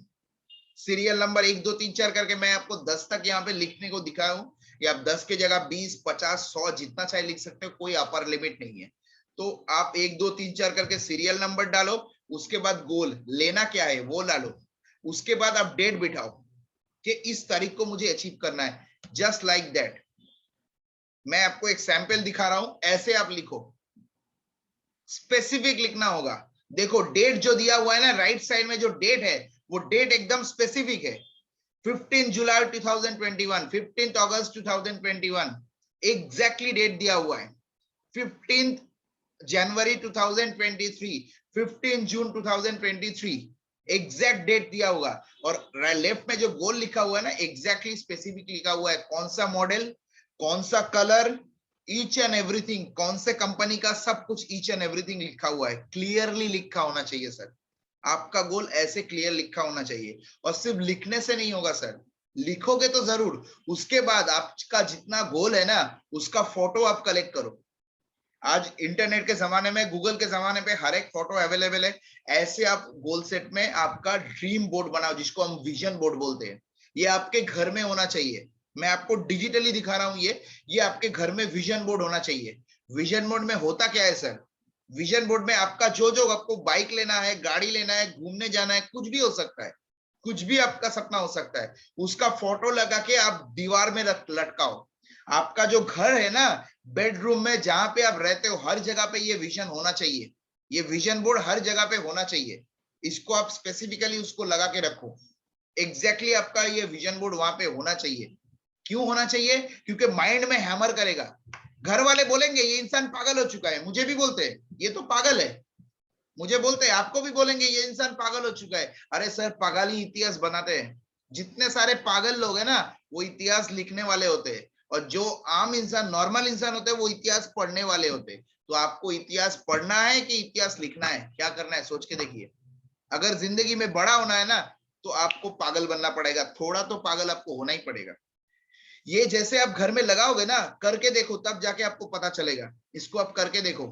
सीरियल नंबर 1 2 3 4 करके मैं आपको 10 तक यहाँ पे लिखने को दिखाया हूँ, या आप 10 के जगह 20 50 100 जितना चाहे लिख सकते हो, कोई अपर लिमिट नहीं है। तो आप 1 2 3 4 करके सीरियल नंबर डालो, उसके बाद गोल लेना क्या है वो डालो, उसके बाद आप डेट बिठाओ कि इस तारीख को मुझे अचीव करना है, जस्ट लाइक दैट। मैं आपको एक सैंपल दिखा रहा हूं, ऐसे आप लिखो, स्पेसिफिक लिखना होगा। देखो डेट जो दिया हुआ है ना राइट साइड में, जो डेट है वो डेट एकदम स्पेसिफिक है। 15 जुलाई 2021, 15 अगस्त 2021, एग्जैक्टली डेट दिया हुआ है। 15 जनवरी 2023, 15 जून 2023, एग्जैक्ट डेट दिया होगा। और लेफ्ट में जो गोल लिखा हुआ है ना, एग्जैक्टली स्पेसिफिक लिखा हुआ है, कौन सा मॉडल, कौन सा कलर, ईच एंड एवरीथिंग, कौन से कंपनी का, सब कुछ ईच एंड एवरीथिंग लिखा हुआ है। क्लियरली लिखा होना चाहिए सर, आपका गोल ऐसे क्लियर लिखा होना चाहिए। और सिर्फ लिखने से नहीं होगा सर, लिखोगे तो जरूर, उसके बाद आपका जितना गोल है ना, उसका फोटो आप कलेक्ट करो। आज इंटरनेट के जमाने में, गूगल के जमाने पे हर एक फोटो अवेलेबल है। ऐसे आप गोल सेट में आपका ड्रीम बोर्ड बनाओ, जिसको हम विजन बोर्ड बोलते हैं। ये आपके घर में होना चाहिए। मैं आपको डिजिटली दिखा रहा हूं, ये आपके घर में विजन बोर्ड होना चाहिए। विजन बोर्ड में होता क्या है सर, विजन बोर्ड में आपका जो जो आपको बाइक लेना है, गाड़ी लेना है, घूमने जाना है, कुछ भी हो सकता है, कुछ भी आपका सपना हो सकता है, उसका फोटो लगा के आप दीवार में लटकाओ। आपका जो घर है ना, बेडरूम में जहां पे आप रहते हो, हर जगह पे ये विजन होना चाहिए। ये विजन बोर्ड हर जगह पे होना चाहिए। इसको आप स्पेसिफिकली उसको लगा के रखो, एग्जैक्टली आपका ये विजन बोर्ड वहां पे होना चाहिए। क्यों होना चाहिए, क्योंकि माइंड में हैमर करेगा। घर वाले बोलेंगे ये इंसान पागल हो चुका है, मुझे भी बोलते हैं ये तो पागल है, मुझे बोलते हैं, आपको भी बोलेंगे ये इंसान पागल हो चुका है। अरे सर, पागल ही इतिहास बनाते हैं। जितने सारे पागल लोग हैं ना, वो इतिहास लिखने वाले होते हैं, और जो आम इंसान, नॉर्मल इंसान होते हैं, वो इतिहास पढ़ने वाले होते हैं। तो आपको इतिहास पढ़ना है कि इतिहास लिखना है, क्या करना है सोच के देखिए। अगर जिंदगी में बड़ा होना है ना, तो आपको पागल बनना पड़ेगा, थोड़ा तो पागल आपको होना ही पड़ेगा। ये जैसे आप घर में लगाओगे ना, करके देखो, तब जाके आपको पता चलेगा। इसको आप करके देखो,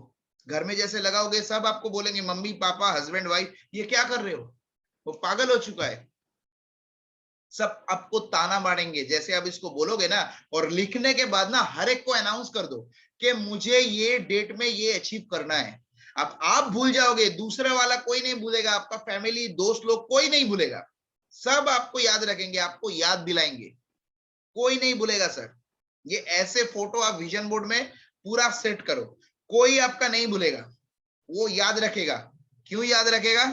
घर में जैसे लगाओगे सब आपको बोलेंगे मम्मी पापा हस्बैंड वाइफ ये क्या कर रहे हो, वो पागल हो चुका है। सब आपको ताना मारेंगे जैसे आप इसको बोलोगे ना। और लिखने के बाद ना हर एक को अनाउंस कर दो कि मुझे ये डेट में ये अचीव करना है। अब आप भूल जाओगे, दूसरा वाला कोई नहीं भूलेगा, आपका फैमिली दोस्त लोग कोई नहीं भूलेगा, सब आपको याद रखेंगे, आपको याद दिलाएंगे, कोई नहीं भूलेगा सर। ये ऐसे फोटो आप विजन बोर्ड में पूरा सेट करो, कोई आपका नहीं भूलेगा, वो याद रखेगा। क्यों याद रखेगा?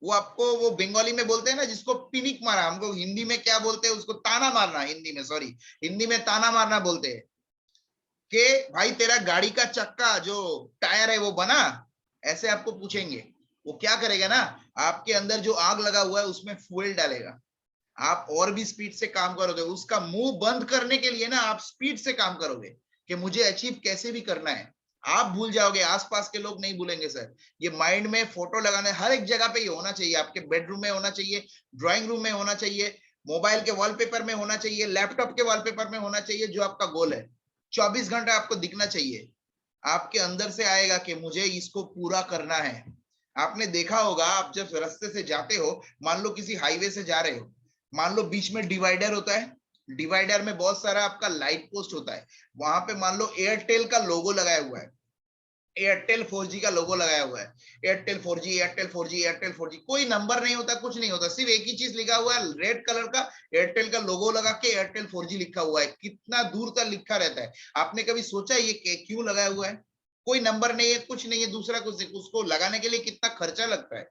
वो आपको वो बंगाली में बोलते हैं ना जिसको पिनिक मारा, हमको हिंदी में क्या बोलते हैं उसको, ताना मारना, हिंदी में सॉरी, हिंदी में ताना मारना बोलते हैं कि भाई तेरा गाड़ी का चक्का जो टायर है वो बना, ऐसे आपको पूछेंगे। वो क्या करेगा ना, आपके अंदर जो आग लगा हुआ है उसमें फ्यूल डालेगा, आप और भी स्पीड से काम करोगे। उसका मुंह बंद करने के लिए ना आप स्पीड से काम करोगे कि मुझे अचीव कैसे भी करना है। आप भूल जाओगे, आसपास के लोग नहीं भूलेंगे सर। ये माइंड में फोटो लगाने हर एक जगह पे ये होना चाहिए, आपके बेडरूम में होना चाहिए, ड्राइंग रूम में होना चाहिए, मोबाइल के वॉलपेपर में होना चाहिए, लैपटॉप के वॉलपेपर में होना चाहिए। जो आपका गोल है 24 घंटा आपको दिखना चाहिए, आपके अंदर से आएगा कि मुझे इसको पूरा करना है। आपने देखा होगा, आप जब रास्ते से जाते हो, मान लो किसी हाईवे से जा रहे हो, मान लो बीच में डिवाइडर होता है, डिवाइडर में बहुत सारा आपका लाइट पोस्ट होता है, वहां पे मान लो एयरटेल का लोगो लगाया हुआ है, एयरटेल 4G का लोगो लगाया हुआ है, Airtel 4G Airtel 4G Airtel 4G, कोई नंबर नहीं होता, कुछ नहीं होता, सिर्फ एक ही चीज लिखा हुआ है, रेड कलर का एयरटेल का लोगो लगा के एयरटेल 4G लिखा हुआ है, कितना दूर तक लिखा रहता है। आपने कभी सोचा ये क्यों लगाया हुआ है? कोई नंबर नहीं है, कुछ नहीं है, दूसरा कुछ, उसको लगाने के लिए कितना खर्चा लगता है।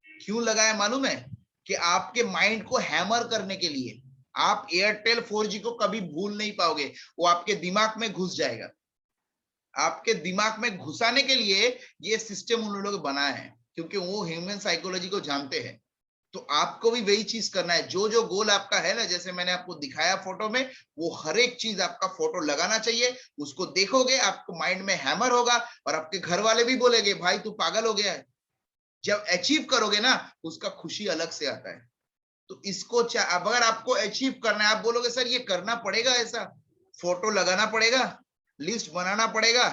क्यों लगाया मालूम है? कि आपके माइंड को हैमर करने के लिए। आप एयरटेल 4G को कभी भूल नहीं पाओगे, वो आपके दिमाग में घुस जाएगा। आपके दिमाग में घुसाने के लिए ये सिस्टम उन लोगों ने बनाया है, क्योंकि वो ह्यूमन साइकोलॉजी को जानते हैं। तो आपको भी वही चीज करना है, जो जो गोल आपका है ना, जैसे मैंने आपको दिखाया फोटो में, वो हर एक चीज आपका फोटो लगाना चाहिए। उसको देखोगे आपको माइंड में हैमर होगा, और आपके घर वाले भी बोलेंगे भाई तू पागल हो गया है। जब अचीव करोगे ना, उसका खुशी अलग से आता है। तो इसको अब अगर आपको अचीव करना है, आप बोलोगे सर ये करना पड़ेगा, ऐसा फोटो लगाना पड़ेगा, लिस्ट बनाना पड़ेगा।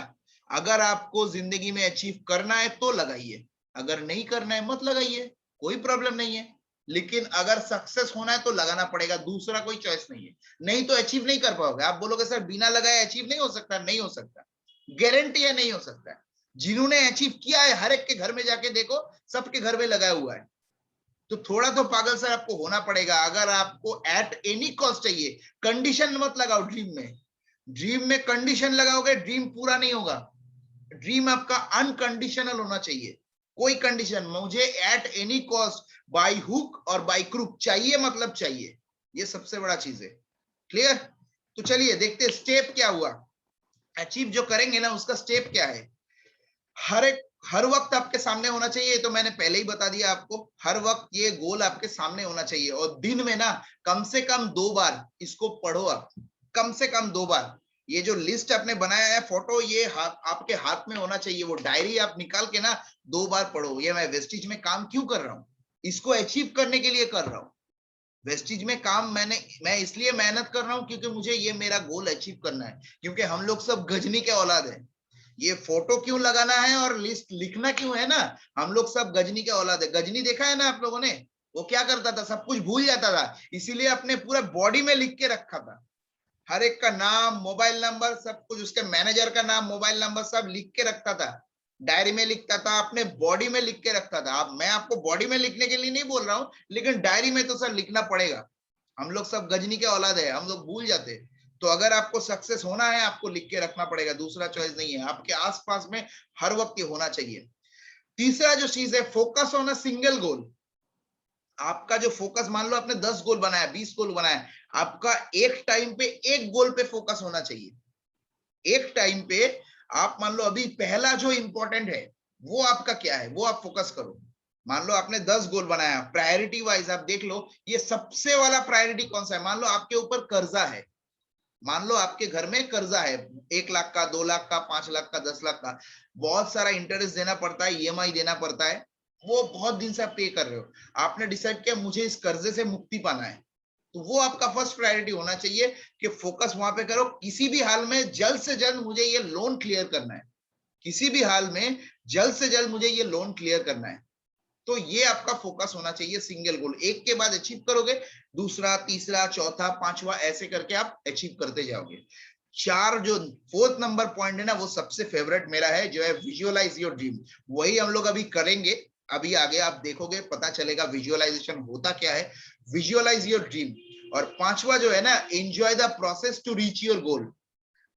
अगर आपको जिंदगी में अचीव करना है तो लगाइए, अगर नहीं करना है मत लगाइए, कोई प्रॉब्लम नहीं है। लेकिन अगर सक्सेस होना है तो लगाना पड़ेगा, दूसरा कोई चॉइस नहीं है। नहीं तो अचीव नहीं कर पाओगे। आप बोलोगे सर बिना लगाए अचीव नहीं हो सकता, नहीं हो सकता, गारंटी है नहीं हो सकता। जिन्होंने अचीव किया है हर एक के घर में जाके देखो, सबके घर में लगाया हुआ है। तो थोड़ा तो पागल सर आपको होना पड़ेगा। अगर आपको एट एनी कॉस्ट चाहिए, कंडीशन मत लगाओ ड्रीम में। ड्रीम में कंडीशन लगाओगे ड्रीम पूरा नहीं होगा। ड्रीम आपका अनकंडीशनल होना चाहिए। कोई कंडीशन, मुझे at any cost by hook और बाय क्रुक चाहिए, मतलब चाहिए। ये सबसे बड़ा चीज है। क्लियर? तो चलिए देखते स्टेप क्या हुआ। अचीव जो करेंगे ना उसका स्टेप क्या है। हर वक्त आपके सामने होना चाहिए, तो मैंने पहले ही बता दिया आपको। हर वक्त ये गोल आपके सामने होना चाहिए, और दिन में ना कम से कम 2 बार इसको पढ़ो आप, कम से कम 2 बार। ये जो लिस्ट आपने बनाया है फोटो, ये आपके हाथ में होना चाहिए। वो डायरी आप निकाल के ना 2 बार पढ़ो, ये मैं वेस्टिज में काम क्यों कर रहा हूँ, इसको अचीव करने के लिए कर रहा हूँ। वेस्टिज में काम मैं इसलिए मेहनत कर रहा हूँ क्योंकि मुझे ये मेरा गोल अचीव करना है। क्योंकि हम लोग सब गजनी के औलाद है। ये फोटो क्यों लगाना है और लिस्ट लिखना क्यों है ना, हम लोग सब गजनी के औलाद है। गजनी देखा है ना आप लोगों ने, वो क्या करता था, सब कुछ भूल जाता था, इसीलिए अपने पूरा बॉडी में लिख के रखा था। हर एक का नाम, मोबाइल नंबर, सब कुछ, उसके मैनेजर का नाम, मोबाइल नंबर सब लिख के रखता था, डायरी में लिखता था, अपने बॉडी में लिख के रखता था। अब मैं आपको बॉडी में लिखने के लिए नहीं बोल रहा हूँ, लेकिन डायरी में तो सर लिखना पड़ेगा। हम लोग सब गजनी के औलाद है, हम लोग भूल जाते हैं। तो अगर आपको सक्सेस होना है, आपको लिख के रखना पड़ेगा, दूसरा चॉइस नहीं है। आपके आसपास में हर वक्त ये होना चाहिए। तीसरा जो चीज है, फोकस ऑन अ सिंगल गोल। आपका जो फोकस, मान लो आपने 10 गोल बनाया, 20 गोल बनाया, आपका एक टाइम पे एक गोल पे फोकस होना चाहिए। एक टाइम पे आप मान लो अभी पहला जो इंपॉर्टेंट है वो आपका क्या है, वो आप फोकस करो। मान लो आपने 10 गोल बनाया, प्रायोरिटी वाइज आप देख लो ये सबसे वाला प्रायोरिटी कौन सा है। मान लो आपके ऊपर कर्जा है, मान लो आपके घर में कर्जा है 1 लाख का, 2 लाख का, 5 लाख का, 10 लाख का, बहुत सारा इंटरेस्ट देना पड़ता है, ईएमआई देना पड़ता है, वो बहुत दिन से आप पे कर रहे हो। आपने डिसाइड किया मुझे इस कर्जे से मुक्ति पाना है, तो वो आपका फर्स्ट प्रायोरिटी होना चाहिए कि फोकस वहां पे करो, किसी भी हाल में जल्द से जल्द मुझे ये लोन क्लियर करना है। किसी भी हाल में जल्द से जल्द मुझे ये लोन क्लियर करना है। तो ये आपका फोकस होना चाहिए। सिंगल गोल एक के बाद अचीव करोगे, दूसरा, तीसरा, चौथा, पांचवा, ऐसे करके आप अचीव करते जाओगे। चार जो फोर्थ नंबर पॉइंट है ना, वो सबसे फेवरेट मेरा है, जो है विजुअलाइज योर ड्रीम। वही हम लोग अभी करेंगे। अभी आगे आप देखोगे, पता चलेगा विजुअलाइजेशन होता क्या है। Visualise your dream. और पांचवा जो है ना, enjoy the process to reach your goal.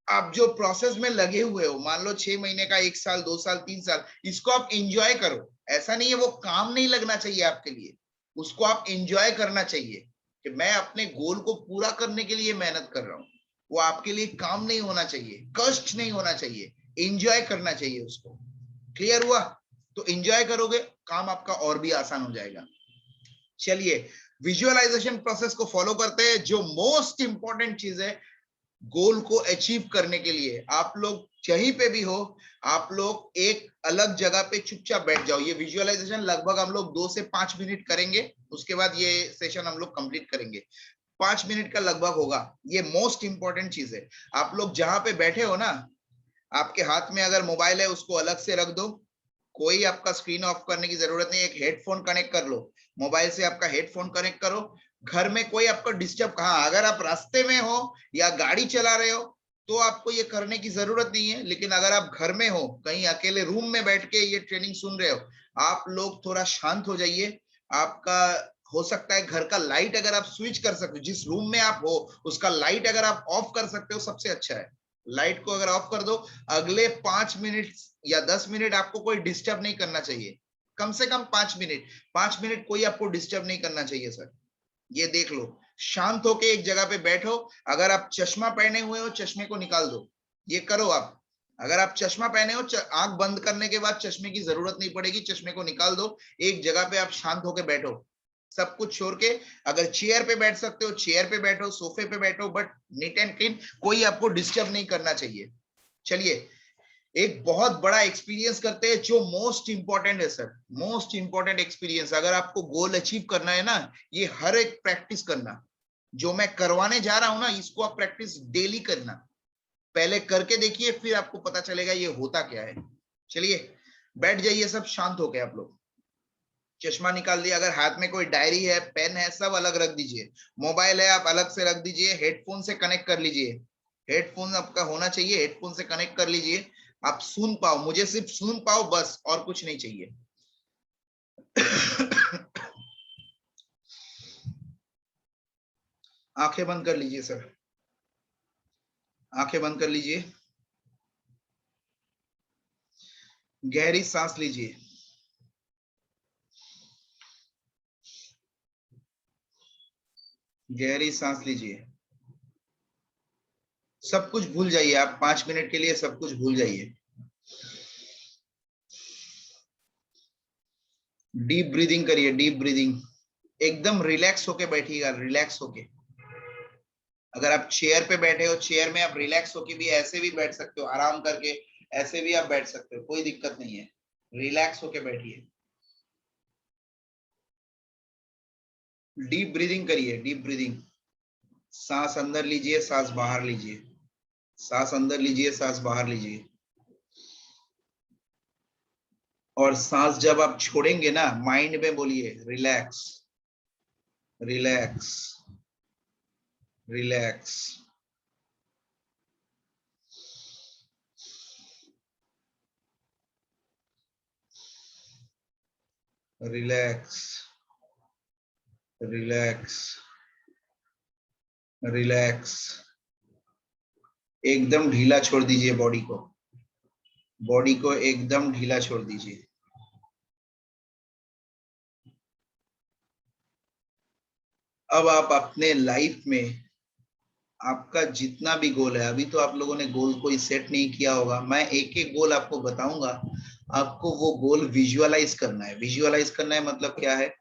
आप जो प्रोसेस में लगे हुए हो, मान लो 6 महीने का, 1 साल, 2 साल, 3 साल, इसको आप एंजॉय करो। ऐसा नहीं है वो काम नहीं लगना चाहिए आपके लिए, उसको आप एंजॉय करना चाहिए कि मैं अपने गोल को पूरा करने के लिए मेहनत कर रहा हूं। वो आपके लिए काम नहीं होना चाहिए, कष्ट नहीं होना चाहिए, एंजॉय करना चाहिए उसको। क्लियर हुआ? तो एंजॉय करोगे, काम आपका और भी आसान हो जाएगा। चलिए विजुअलाइजेशन प्रोसेस को फॉलो करते हैं। जो मोस्ट इंपॉर्टेंट चीज है गोल को अचीव करने के लिए, आप लोग कहीं पे भी हो, आप लोग एक अलग जगह पे चुपचाप बैठ जाओ। ये विजुअलाइजेशन लगभग हम लोग 2 से 5 मिनट करेंगे, उसके बाद ये सेशन हम लोग कंप्लीट करेंगे। 5 मिनट का लगभग होगा। ये मोस्ट इंपॉर्टेंट चीज है। आप लोग जहां पे बैठे हो ना, आपके हाथ में अगर मोबाइल है उसको अलग से रख दो। कोई आपका स्क्रीन ऑफ करने की जरूरत नहीं है। एक हेडफोन कनेक्ट कर लो, मोबाइल से आपका हेडफोन कनेक्ट करो। घर में कोई आपको डिस्टर्ब, कहाँ, अगर आप रास्ते में हो या गाड़ी चला रहे हो तो आपको ये करने की जरूरत नहीं है। लेकिन अगर आप घर में हो, कहीं अकेले रूम में बैठ के ये ट्रेनिंग सुन रहे हो, आप लोग थोड़ा शांत हो जाइए। आपका हो सकता है घर का लाइट अगर आप स्विच कर सकते हो, जिस रूम में आप हो उसका लाइट अगर आप ऑफ कर सकते हो सबसे अच्छा है। लाइट को अगर ऑफ कर दो, अगले 5 मिनट या 10 मिनट आपको कोई डिस्टर्ब नहीं करना चाहिए। कम से कम 5 मिनट कोई आपको डिस्टर्ब नहीं करना चाहिए सर। ये देख लो, शांत होके एक जगह पे बैठो। अगर आप चश्मा पहने हुए हो, चश्मे को निकाल दो। ये करो आप। अगर आप चश्मा पहने हो, आंख बंद करने के बाद चश्मे की जरूरत नहीं पड़ेगी, चश्मे को निकाल दो। एक जगह पे आप शांत होके बैठो, सब कुछ छोड़ के। अगर चेयर पे बैठ सकते हो चेयर पे बैठो, सोफे पे बैठो, बट नीट एंड क्लीन, कोई आपको डिस्टर्ब नहीं करना चाहिए। चलिए एक बहुत बड़ा एक्सपीरियंस करते हैं, जो मोस्ट इंपॉर्टेंट है सर। मोस्ट इंपॉर्टेंट एक्सपीरियंस, अगर आपको गोल अचीव करना है ना, ये हर एक प्रैक्टिस करना। जो मैं करवाने जा रहा हूं ना, इसको आप प्रैक्टिस डेली करना। पहले करके देखिए, फिर आपको पता चलेगा ये होता क्या है। चलिए बैठ जाइए सब शांत हो गए आप लोग। चश्मा निकाल दिया, अगर हाथ में कोई डायरी है, पेन है, सब अलग रख दीजिए। मोबाइल है आप अलग से रख दीजिए। हेडफोन से कनेक्ट कर लीजिए, हेडफोन आपका होना चाहिए, हेडफोन से कनेक्ट कर लीजिए। आप सुन पाओ, मुझे सिर्फ सुन पाओ बस, और कुछ नहीं चाहिए। आंखें बंद कर लीजिए सर, आंखें बंद कर लीजिए। गहरी सांस लीजिए। गहरी सांस लीजिए। सब कुछ भूल जाइए, आप 5 मिनट के लिए सब कुछ भूल जाइए। डीप ब्रीदिंग करिए, डीप ब्रीदिंग। एकदम रिलैक्स होके बैठिएगा, रिलैक्स होके। अगर आप चेयर पे बैठे हो, चेयर में आप रिलैक्स होके भी ऐसे भी बैठ सकते हो, आराम करके ऐसे भी आप बैठ सकते हो, कोई दिक्कत नहीं है। रिलैक्स होके बैठिए। डीप ब्रीदिंग करिए, डीप ब्रीदिंग। सांस अंदर लीजिए, सांस बाहर लीजिए, सांस अंदर लीजिए, सांस बाहर लीजिए। और सांस जब आप छोड़ेंगे ना, माइंड में बोलिए relax, relax, relax. Relax, relax, relax. एकदम ढीला छोड़ दीजिए बॉडी को, बॉडी को एकदम ढीला छोड़ दीजिए। अब आप अपने लाइफ में आपका जितना भी गोल है, अभी तो आप लोगों ने गोल कोई सेट नहीं किया होगा, मैं एक एक गोल आपको बताऊंगा। आपको वो गोल विजुअलाइज करना है। विजुअलाइज करना है मतलब क्या है,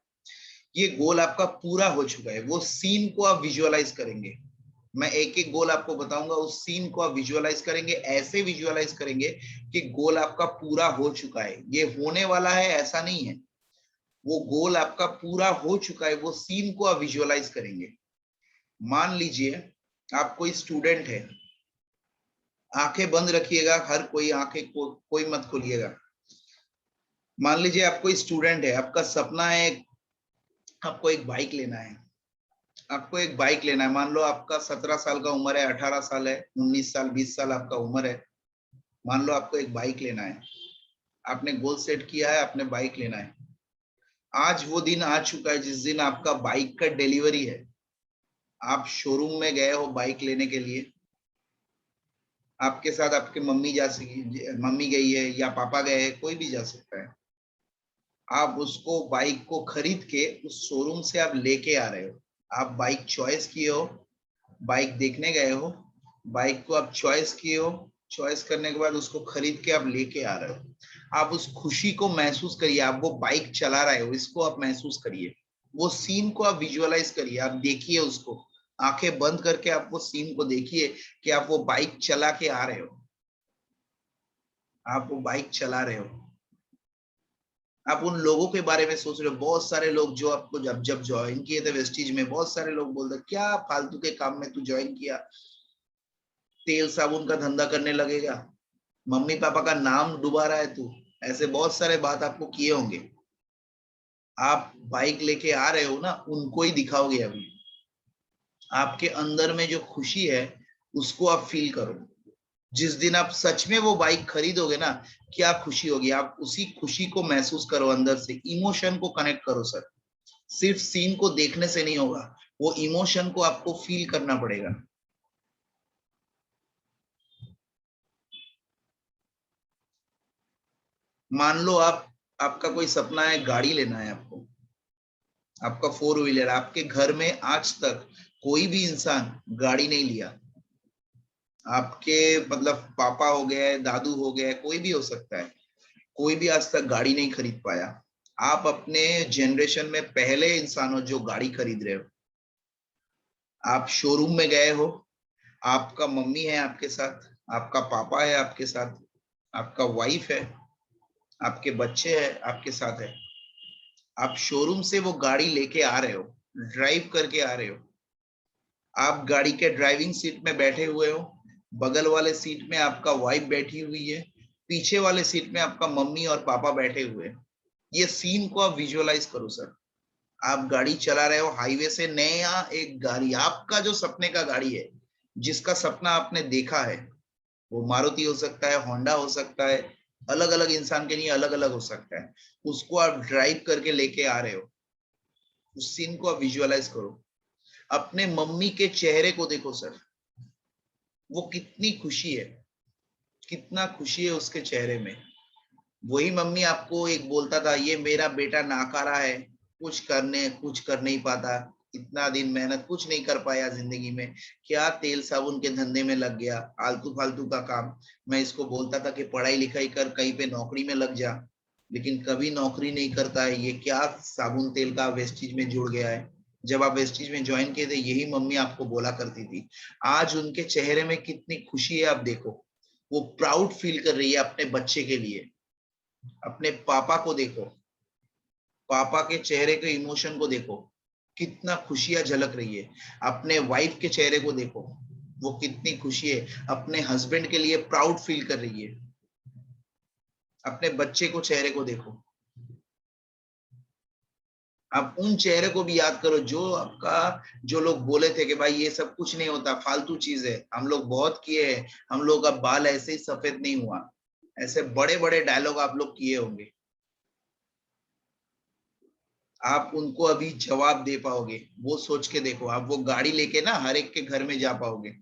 ये गोल आपका पूरा हो चुका है, वो सीन को आप विजुअलाइज करेंगे। मैं एक एक गोल आपको बताऊंगा, उस सीन को आप विजुअलाइज करेंगे। ऐसे विजुअलाइज करेंगे कि गोल आपका पूरा हो चुका है, ये होने वाला है ऐसा नहीं है। वो गोल आपका पूरा हो चुका है, वो सीन को आप विजुअलाइज करेंगे। मान लीजिए आप कोई स्टूडेंट है, आंखें बंद रखिएगा, हर कोई आंखें कोई मत खोलिएगा। मान लीजिए आप कोई स्टूडेंट है, आपका सपना है आपको एक बाइक लेना है, आपको एक बाइक लेना है। मान लो आपका 17 साल का उम्र है, 18 साल है, 19 साल, 20 साल आपका उम्र है। मान लो आपको एक बाइक लेना है, आपने गोल सेट किया है, आपने बाइक लेना है। आज वो दिन आ चुका है जिस दिन आपका बाइक का डिलीवरी है। आप शोरूम में गए हो बाइक लेने के लिए, आपके साथ आपके मम्मी मम्मी गई है या पापा गए हैं, कोई भी जा सकता है। आप उसको बाइक को खरीद के उस शोरूम से आप लेके आ रहे हो। आप बाइक चॉइस किए हो, बाइक देखने गए हो, बाइक को आप चॉइस किए हो, चॉइस करने के बाद उसको खरीद के आप लेके आ रहे हो। आप उस खुशी को महसूस करिए, आप वो बाइक चला रहे हो, इसको आप महसूस करिए। वो सीन को आप विजुअलाइज करिए, आप देखिए उसको, आंखें बंद करके आप वो सीन को देखिए कि आप वो बाइक चला के आ रहे हो, आप वो बाइक चला रहे हो। आप उन लोगों के बारे में सोच रहे हो, बहुत सारे लोग जो आपको जब जब ज्वाइन किए थे वेस्टीज में, बहुत सारे लोग बोलते क्या फालतू के काम में तू ज्वाइन किया, तेल साबुन का धंधा करने लगेगा, मम्मी पापा का नाम डुबा रहा है तू, ऐसे बहुत सारे बात आपको किए होंगे। आप बाइक लेके आ रहे हो ना, उनको ही दिखाओगे। अभी आपके अंदर में जो खुशी है उसको आप फील करो। जिस दिन आप सच में वो बाइक खरीदोगे ना, क्या खुशी होगी, आप उसी खुशी को महसूस करो, अंदर से इमोशन को कनेक्ट करो सर। सिर्फ सीन को देखने से नहीं होगा, वो इमोशन को आपको फील करना पड़ेगा। मान लो आपका कोई सपना है, गाड़ी लेना है आपको, आपका 4 व्हीलर, आपके घर में आज तक कोई भी इंसान गाड़ी नहीं लिया। आपके मतलब पापा हो गए, दादू हो गए, कोई भी हो सकता है, कोई भी आज तक गाड़ी नहीं खरीद पाया। आप अपने जनरेशन में पहले इंसान हो जो गाड़ी खरीद रहे हो। आप शोरूम में गए हो, आपका मम्मी है आपके साथ, आपका पापा है आपके साथ, आपका वाइफ है, आपके बच्चे हैं आपके साथ है। आप शोरूम से वो गाड़ी लेके आ रहे हो, ड्राइव करके आ रहे हो। आप गाड़ी के ड्राइविंग सीट में बैठे हुए हो, बगल वाले सीट में आपका वाइफ बैठी हुई है, पीछे वाले सीट में आपका मम्मी और पापा बैठे हुए हैं। ये सीन को आप विजुअलाइज करो सर। आप गाड़ी चला रहे हो हाईवे से, नया एक गाड़ी, आपका जो सपने का गाड़ी है, जिसका सपना आपने देखा है, वो मारुति हो सकता है, होंडा हो सकता है, अलग अलग इंसान के लिए अलग अलग हो सकता है। उसको आप ड्राइव करके लेके आ रहे हो, उस सीन को आप विजुअलाइज करो। अपने मम्मी के चेहरे को देखो सर, वो कितनी खुशी है, कितना खुशी है उसके चेहरे में। वही मम्मी आपको एक बोलता था, ये मेरा बेटा नाकारा है, कुछ कर नहीं पाता, इतना दिन मेहनत कुछ नहीं कर पाया जिंदगी में, क्या तेल साबुन के धंधे में लग गया, आलतू फालतू का काम। मैं इसको बोलता था कि पढ़ाई लिखाई कर, कहीं पे नौकरी में लग जा, लेकिन कभी नौकरी नहीं करता है, ये क्या साबुन तेल का वेस्टीज में जुड़ गया है। जब आप वेस्टीज में ज्वाइन किए थे, यही मम्मी आपको बोला करती थी। आज उनके चेहरे में कितनी खुशी है आप देखो, वो प्राउड फील कर रही है अपने बच्चे के लिए। अपने पापा को देखो, पापा के चेहरे के इमोशन को देखो, कितना खुशियां झलक रही है। अपने वाइफ के चेहरे को देखो, वो कितनी खुशी है, अपने हस्बैंड के लिए प्राउड फील कर रही है। अपने बच्चे को चेहरे को देखो। आप उन चेहरे को भी याद करो जो आपका, जो लोग बोले थे कि भाई ये सब कुछ नहीं होता, फालतू चीज है, हम लोग बहुत किए हैं, हम लोग का बाल ऐसे ही सफेद नहीं हुआ। ऐसे बड़े बड़े डायलॉग आप लोग किए होंगे। आप उनको अभी जवाब दे पाओगे, वो सोच के देखो। आप वो गाड़ी लेके ना हर एक के घर में जा पाओगे।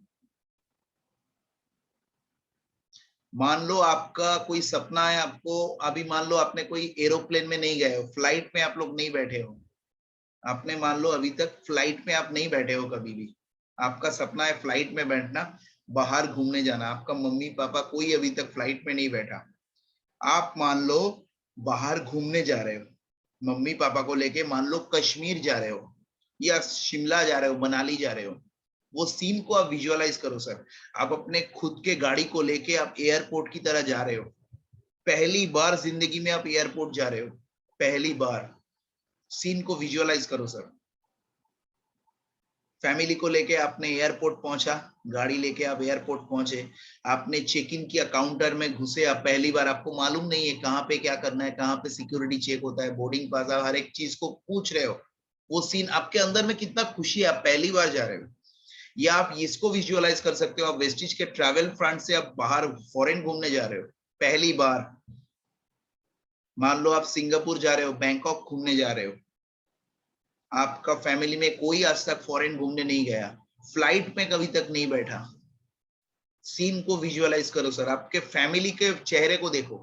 मान लो आपका कोई सपना है, आपको अभी मान लो आपने कोई एरोप्लेन में नहीं गए हो, फ्लाइट में आप लोग नहीं बैठे हो, आपने मान लो अभी तक फ्लाइट में आप नहीं बैठे हो कभी भी, आपका सपना है फ्लाइट में बैठना, बाहर घूमने जाना, आपका मम्मी पापा कोई अभी तक फ्लाइट में नहीं बैठा। आप मान लो बाहर घूमने जा रहे हो, मम्मी पापा को लेके मान लो कश्मीर जा रहे हो या शिमला जा रहे हो, मनाली जा रहे हो। वो सीन को आप विजुअलाइज करो सर। आप अपने खुद के गाड़ी को लेके आप एयरपोर्ट की तरह जा रहे हो, पहली बार जिंदगी में आप एयरपोर्ट जा रहे हो, पहली बार। सीन को विजुअलाइज करो सर। फैमिली को लेके आपने एयरपोर्ट पहुंचा, गाड़ी लेके आप एयरपोर्ट पहुंचे, आपने चेक इन किया, काउंटर में घुसे, आप पहली बार, आपको मालूम नहीं है कहाँ पे क्या करना है, कहाँ पे सिक्योरिटी चेक होता है, बोर्डिंग पास, आप हर एक चीज को पूछ रहे हो। वो सीन आपके अंदर में कितना खुशी है, आप पहली बार जा रहे हो। या आप इसको विजुअलाइज कर सकते हो, आप वेस्टिज के ट्रैवल फ्रंट से आप बाहर फॉरेन घूमने जा रहे हो पहली बार। मान लो आप सिंगापुर जा रहे हो, बैंकॉक घूमने जा रहे हो, आपका फैमिली में कोई आज तक फॉरेन घूमने नहीं गया, फ्लाइट में कभी तक नहीं बैठा। सीन को विजुअलाइज करो सर, आपके फैमिली के चेहरे को देखो,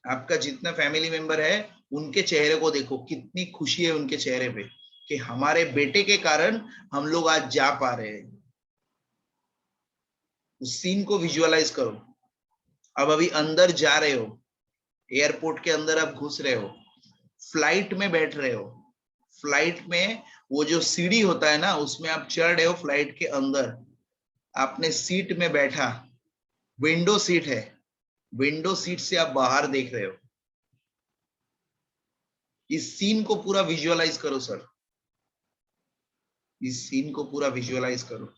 आपका जितना फैमिली मेंबर है उनके चेहरे को देखो, कितनी खुशी है उनके चेहरे पे कि हमारे बेटे के कारण हम लोग आज जा पा रहे हैं। उस सीन को विजुअलाइज करो। अब अभी अंदर जा रहे हो, एयरपोर्ट के अंदर आप घुस रहे हो, फ्लाइट में बैठ रहे हो, फ्लाइट में वो जो सीढ़ी होता है ना, उसमें आप चढ़ रहे हो, फ्लाइट के अंदर आपने सीट में बैठा, विंडो सीट है, विंडो सीट से आप बाहर देख रहे हो। इस सीन को पूरा विजुअलाइज करो सर, इस सीन को पूरा विजुअलाइज करो।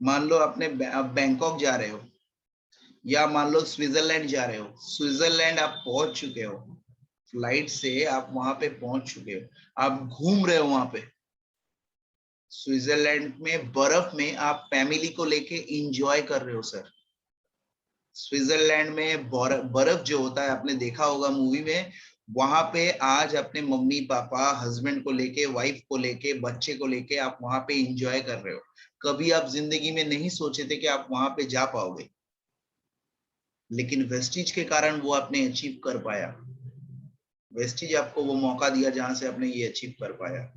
मान लो आप बैंकॉक जा रहे हो, या मान लो स्विट्जरलैंड जा रहे हो, स्विट्जरलैंड आप पहुंच चुके हो, फ्लाइट से आप वहां पे पहुंच चुके हो, आप घूम रहे हो वहां पे स्विट्जरलैंड में, बर्फ में आप फैमिली को लेके एंजॉय कर रहे हो सर। स्विट्जरलैंड में बर्फ जो होता है, आपने देखा होगा मूवी में, वहां पे आज अपने मम्मी पापा, हस्बैंड को लेके, वाइफ को लेके, बच्चे को लेके आप वहां पे एंजॉय कर रहे हो। कभी आप जिंदगी में नहीं सोचे थे कि आप वहां पे जा पाओगे, लेकिन वेस्टिज के कारण वो आपने अचीव कर पाया। वेस्टिज आपको वो मौका दिया जहां से आपने ये अचीव कर पाया।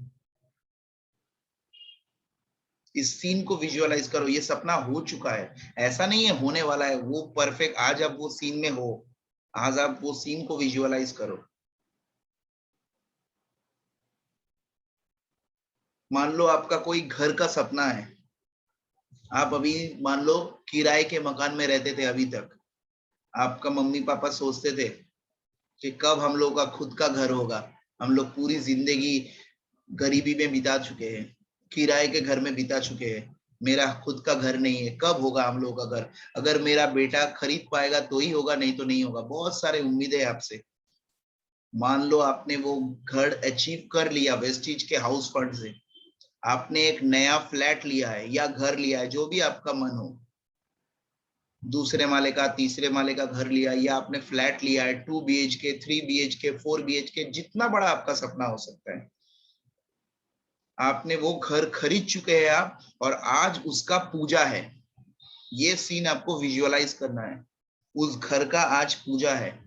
इस सीन को विजुअलाइज करो, ये सपना हो चुका है, ऐसा नहीं है होने वाला है, वो परफेक्ट, आज आप वो सीन में हो, आज आप वो सीन को विजुअलाइज करो। मान लो आपका कोई घर का सपना है, आप अभी मान लो किराए के मकान में रहते थे, अभी तक आपका मम्मी पापा सोचते थे कि कब हम लोग का खुद का घर होगा, हम लोग पूरी जिंदगी गरीबी में बिता चुके हैं, किराए के घर में बिता चुके हैं, मेरा खुद का घर नहीं है, कब होगा हम लोग का घर, अगर मेरा बेटा खरीद पाएगा तो ही होगा, नहीं तो नहीं होगा, बहुत सारे उम्मीदें हैं आपसे। मान लो आपने वो घर अचीव कर लिया वेस्टिज के हाउस फंड से, आपने एक नया फ्लैट लिया है या घर लिया है, जो भी आपका मन हो, दूसरे माले का, तीसरे माले का घर लिया, या आपने फ्लैट लिया है, 2 BHK, 3 BHK, 4 BHK, जितना बड़ा आपका सपना हो सकता है, आपने वो घर खरीद चुके हैं आप, और आज उसका पूजा है। ये सीन आपको विजुअलाइज करना है, उस घर का आज पूजा है,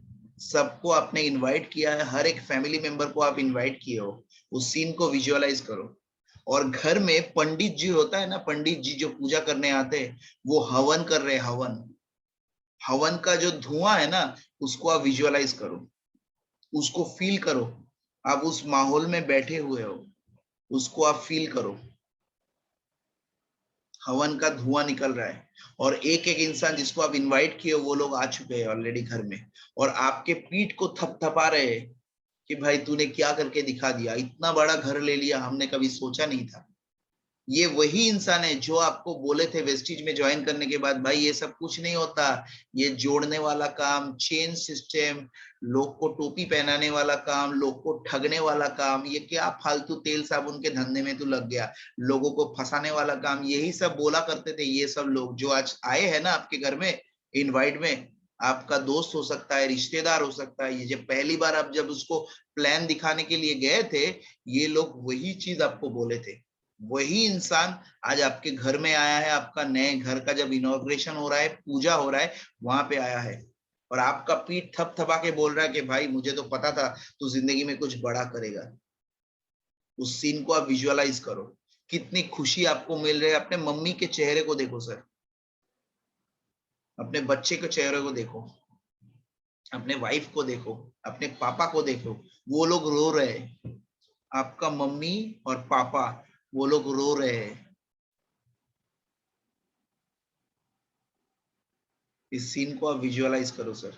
सबको आपने इनवाइट किया है, हर एक फैमिली मेंबर को आप इनवाइट किए हो, उस सीन को विजुअलाइज करो। और घर में पंडित जी होता है ना, पंडित जी जो पूजा करने आते हैं, वो हवन कर रहे हैं, हवन, हवन का जो धुआं है ना, उसको आप विजुअलाइज करो, उसको फील करो, आप उस माहौल में बैठे हुए हो, उसको आप फील करो, हवन का धुआं निकल रहा है, और एक एक इंसान जिसको आप इनवाइट किए हो, वो लोग आ चुके हैं ऑलरेडी घर में, और आपके पीठ को थपथपा रहे हैं कि भाई तूने क्या करके दिखा दिया, इतना बड़ा घर ले लिया, हमने कभी सोचा नहीं था। ये वही इंसान है जो आपको बोले थे वेस्टिज में ज्वाइन करने के बाद, भाई ये सब कुछ नहीं होता, ये जोड़ने वाला काम, चेन सिस्टम, लोग को टोपी पहनाने वाला काम, लोग को ठगने वाला काम, ये क्या फालतू तेल साबुन के धंधे में तू लग गया, लोगों को फंसाने वाला काम, यही सब बोला करते थे ये सब लोग जो आज आए हैं ना आपके घर में इनवाइट में। आपका दोस्त हो सकता है, रिश्तेदार हो सकता है, ये जब पहली बार आप जब उसको प्लान दिखाने के लिए गए थे, ये लोग वही चीज आपको बोले थे। वही इंसान आज आपके घर में आया है, आपका नए घर का जब इनॉग्रेशन हो रहा है, पूजा हो रहा है, वहां पे आया है, और आपका पीठ थपथपा के बोल रहा है कि भाई मुझे तो पता था तू जिंदगी में कुछ बड़ा करेगा। उस सीन को आप विजुअलाइज करो, कितनी खुशी आपको मिल रही है। अपने मम्मी के चेहरे को देखो सर, अपने बच्चे के चेहरे को देखो, अपने वाइफ को देखो, अपने पापा को देखो, वो लोग रो रहे हैं, आपका मम्मी और पापा, वो लोग रो रहे हैं। इस सीन को आप विजुअलाइज करो सर।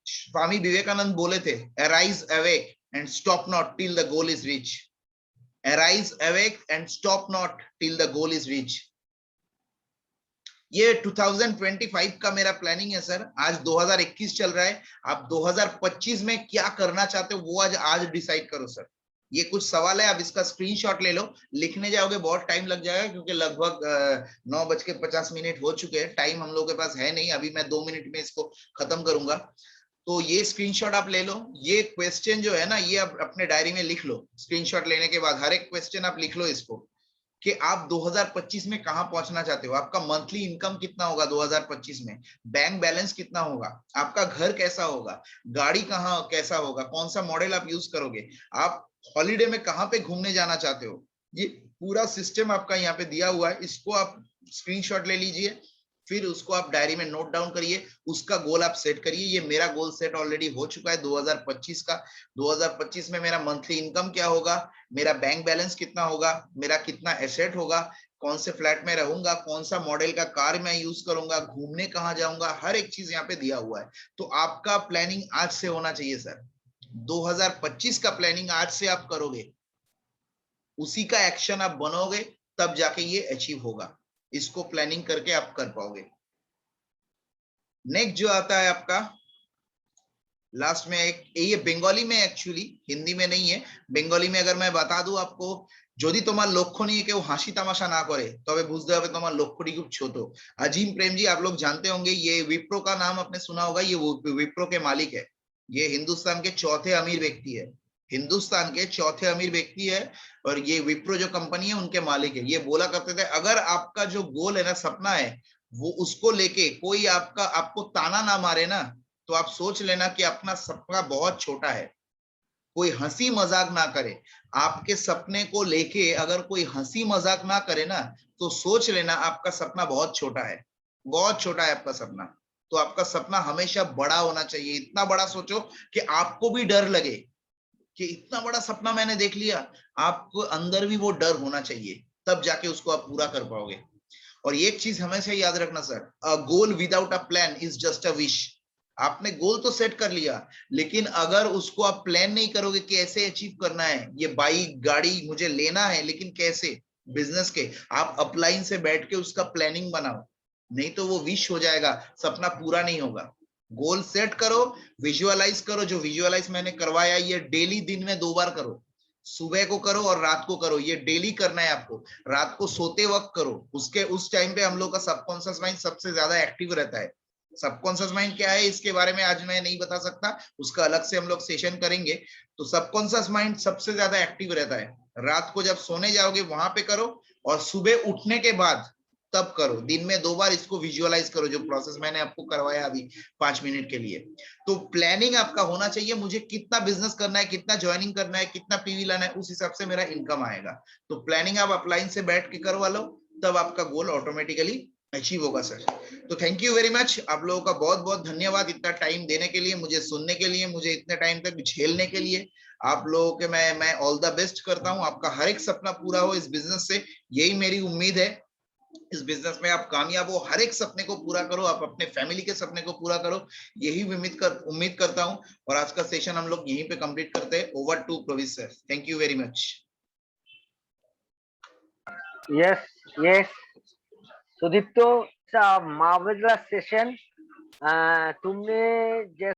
स्वामी विवेकानंद बोले थे, arise awake and stop not till the goal is reach. Arise awake and stop not till the goal is reach. ये 2025 का मेरा प्लानिंग है सर। आज 2021 चल रहा है, आप 2025 में क्या करना चाहते हो वो आज डिसाइड करो सर। ये कुछ सवाल है, आप इसका स्क्रीनशॉट ले लो। लिखने जाओगे बहुत टाइम लग जाएगा, क्योंकि लगभग 9:50 हो चुके हैं। टाइम हम लोग के पास है नहीं, अभी मैं 2 मिनट में इसको खत्म करूंगा। तो ये स्क्रीनशॉट आप ले लो। ये क्वेश्चन जो है ना, ये आप अपने डायरी में लिख लो। स्क्रीनशॉट लेने के बाद हर एक क्वेश्चन आप लिख लो इसको, कि आप 2025 में कहां पहुंचना चाहते हो। आपका मंथली इनकम कितना होगा 2025 में, बैंक बैलेंस कितना होगा, आपका घर कैसा होगा, गाड़ी कहाँ कैसा होगा, कौन सा मॉडल आप यूज करोगे, आप हॉलीडे में कहां पे घूमने जाना चाहते हो। ये पूरा सिस्टम आपका यहाँ पे दिया हुआ है। इसको आप स्क्रीनशॉट ले लीजिए, फिर उसको आप डायरी में नोट डाउन करिए, उसका गोल आप सेट करिए। ये मेरा गोल सेट ऑलरेडी हो चुका है 2025 का। 2025 में मेरा मंथली इनकम क्या होगा, मेरा बैंक बैलेंस कितना होगा, मेरा कितना एसेट होगा, कौन से फ्लैट में रहूंगा, कौन सा मॉडल का कार मैं यूज करूंगा, घूमने कहाँ जाऊंगा, हर एक चीज यहाँ पे दिया हुआ है। तो आपका प्लानिंग आज से होना चाहिए सर। 2025 का प्लानिंग आज से आप करोगे, उसी का एक्शन आप बनोगे, तब जाके ये अचीव होगा। इसको प्लानिंग करके आप कर पाओगे। नेक्स्ट जो आता है आपका लास्ट में, एक ये बंगाली में, एक्चुअली हिंदी में नहीं है, बंगाली में अगर मैं बता दूं आपको, যদি তোমার লক্ষ্য নিয়ে কেউ হাসি তামাশা না করে তবে বুঝতে হবে তোমার লক্ষ্যটি খুব ছোট। अजीम प्रेम जी, आप लोग जानते होंगे, ये विप्रो का नाम आपने सुना होगा। ये विप्रो के मालिक है। ये हिंदुस्तान के चौथे अमीर व्यक्ति है, हिंदुस्तान के चौथे अमीर व्यक्ति है। और ये विप्रो जो कंपनी है उनके मालिक है। ये बोला करते थे, अगर आपका जो गोल है ना, सपना है, वो उसको लेके कोई आपको ताना ना मारे ना, तो आप सोच लेना कि अपना सपना बहुत छोटा है। कोई हंसी मजाक ना करे, आपके सपने को लेके अगर कोई हंसी मजाक ना करे ना, तो सोच लेना आपका सपना बहुत छोटा है, बहुत छोटा है आपका सपना। तो आपका सपना हमेशा बड़ा होना चाहिए। इतना बड़ा सोचो कि आपको भी डर लगे कि इतना बड़ा सपना मैंने देख लिया। आपको अंदर भी वो डर होना चाहिए, तब जाके उसको आप पूरा कर पाओगे। और एक चीज हमेशा याद रखना sir, a goal without a plan is just a wish. आपने गोल तो सेट कर लिया, लेकिन अगर उसको आप प्लान नहीं करोगे कि ऐसे अचीव करना है, ये बाइक गाड़ी मुझे लेना है, लेकिन कैसे, बिजनेस के, आप अपलाइन से बैठ के उसका प्लानिंग बनाओ, नहीं तो वो विश हो जाएगा, सपना पूरा नहीं होगा। गोल सेट करो, विजुअलाइज करो। जो विजुअलाइज मैंने करवाया, ये डेली दिन में 2 बार करो। सुबह को करो और रात को करो, ये डेली करना है आपको। रात को सोते वक्त करो, उसके उस टाइम पे हम लोग का सबकॉन्शियस माइंड सबसे ज्यादा एक्टिव रहता है। सबकॉन्शियस माइंड क्या है, इसके बारे में आज मैं नहीं बता सकता, उसका अलग से हम लोग सेशन करेंगे। तो सबकॉन्शियस माइंड सबसे ज्यादा एक्टिव रहता है। रात को जब सोने जाओगे वहां पे करो, और सुबह उठने के बाद तब करो। दिन में 2 बार इसको विजुअलाइज करो, जो प्रोसेस मैंने आपको करवाया अभी 5 मिनट के लिए। तो प्लानिंग आपका होना चाहिए, मुझे कितना बिजनेस करना है, कितना ज्वाइनिंग करना है, कितना पीवी लाना है, उस हिसाब से मेरा इनकम आएगा। तो प्लानिंग आप अपलाइन से बैठ के करवा लो, तब आपका गोल ऑटोमेटिकली अचीव होगा सर। तो थैंक यू वेरी मच, आप लोगों का बहुत बहुत धन्यवाद इतना टाइम देने के लिए, मुझे सुनने के लिए, मुझे इतने टाइम तक झेलने के लिए। आप लोगों के मैं ऑल द बेस्ट करता हूं। आपका हर एक सपना पूरा हो इस बिजनेस से, यही मेरी उम्मीद है। इस बिजनेस में आप कामयाब हो, हर एक सपने को पूरा करो, आप अपने फैमिली के सपने को पूरा करो, यही उम्मीद करता हूं। और आज का सेशन हम लोग यहीं पे कंप्लीट करते हैं। Over to Pravish sir, thank you very much. Yes, yes, Sudipto, it's a marvelous session. तुमने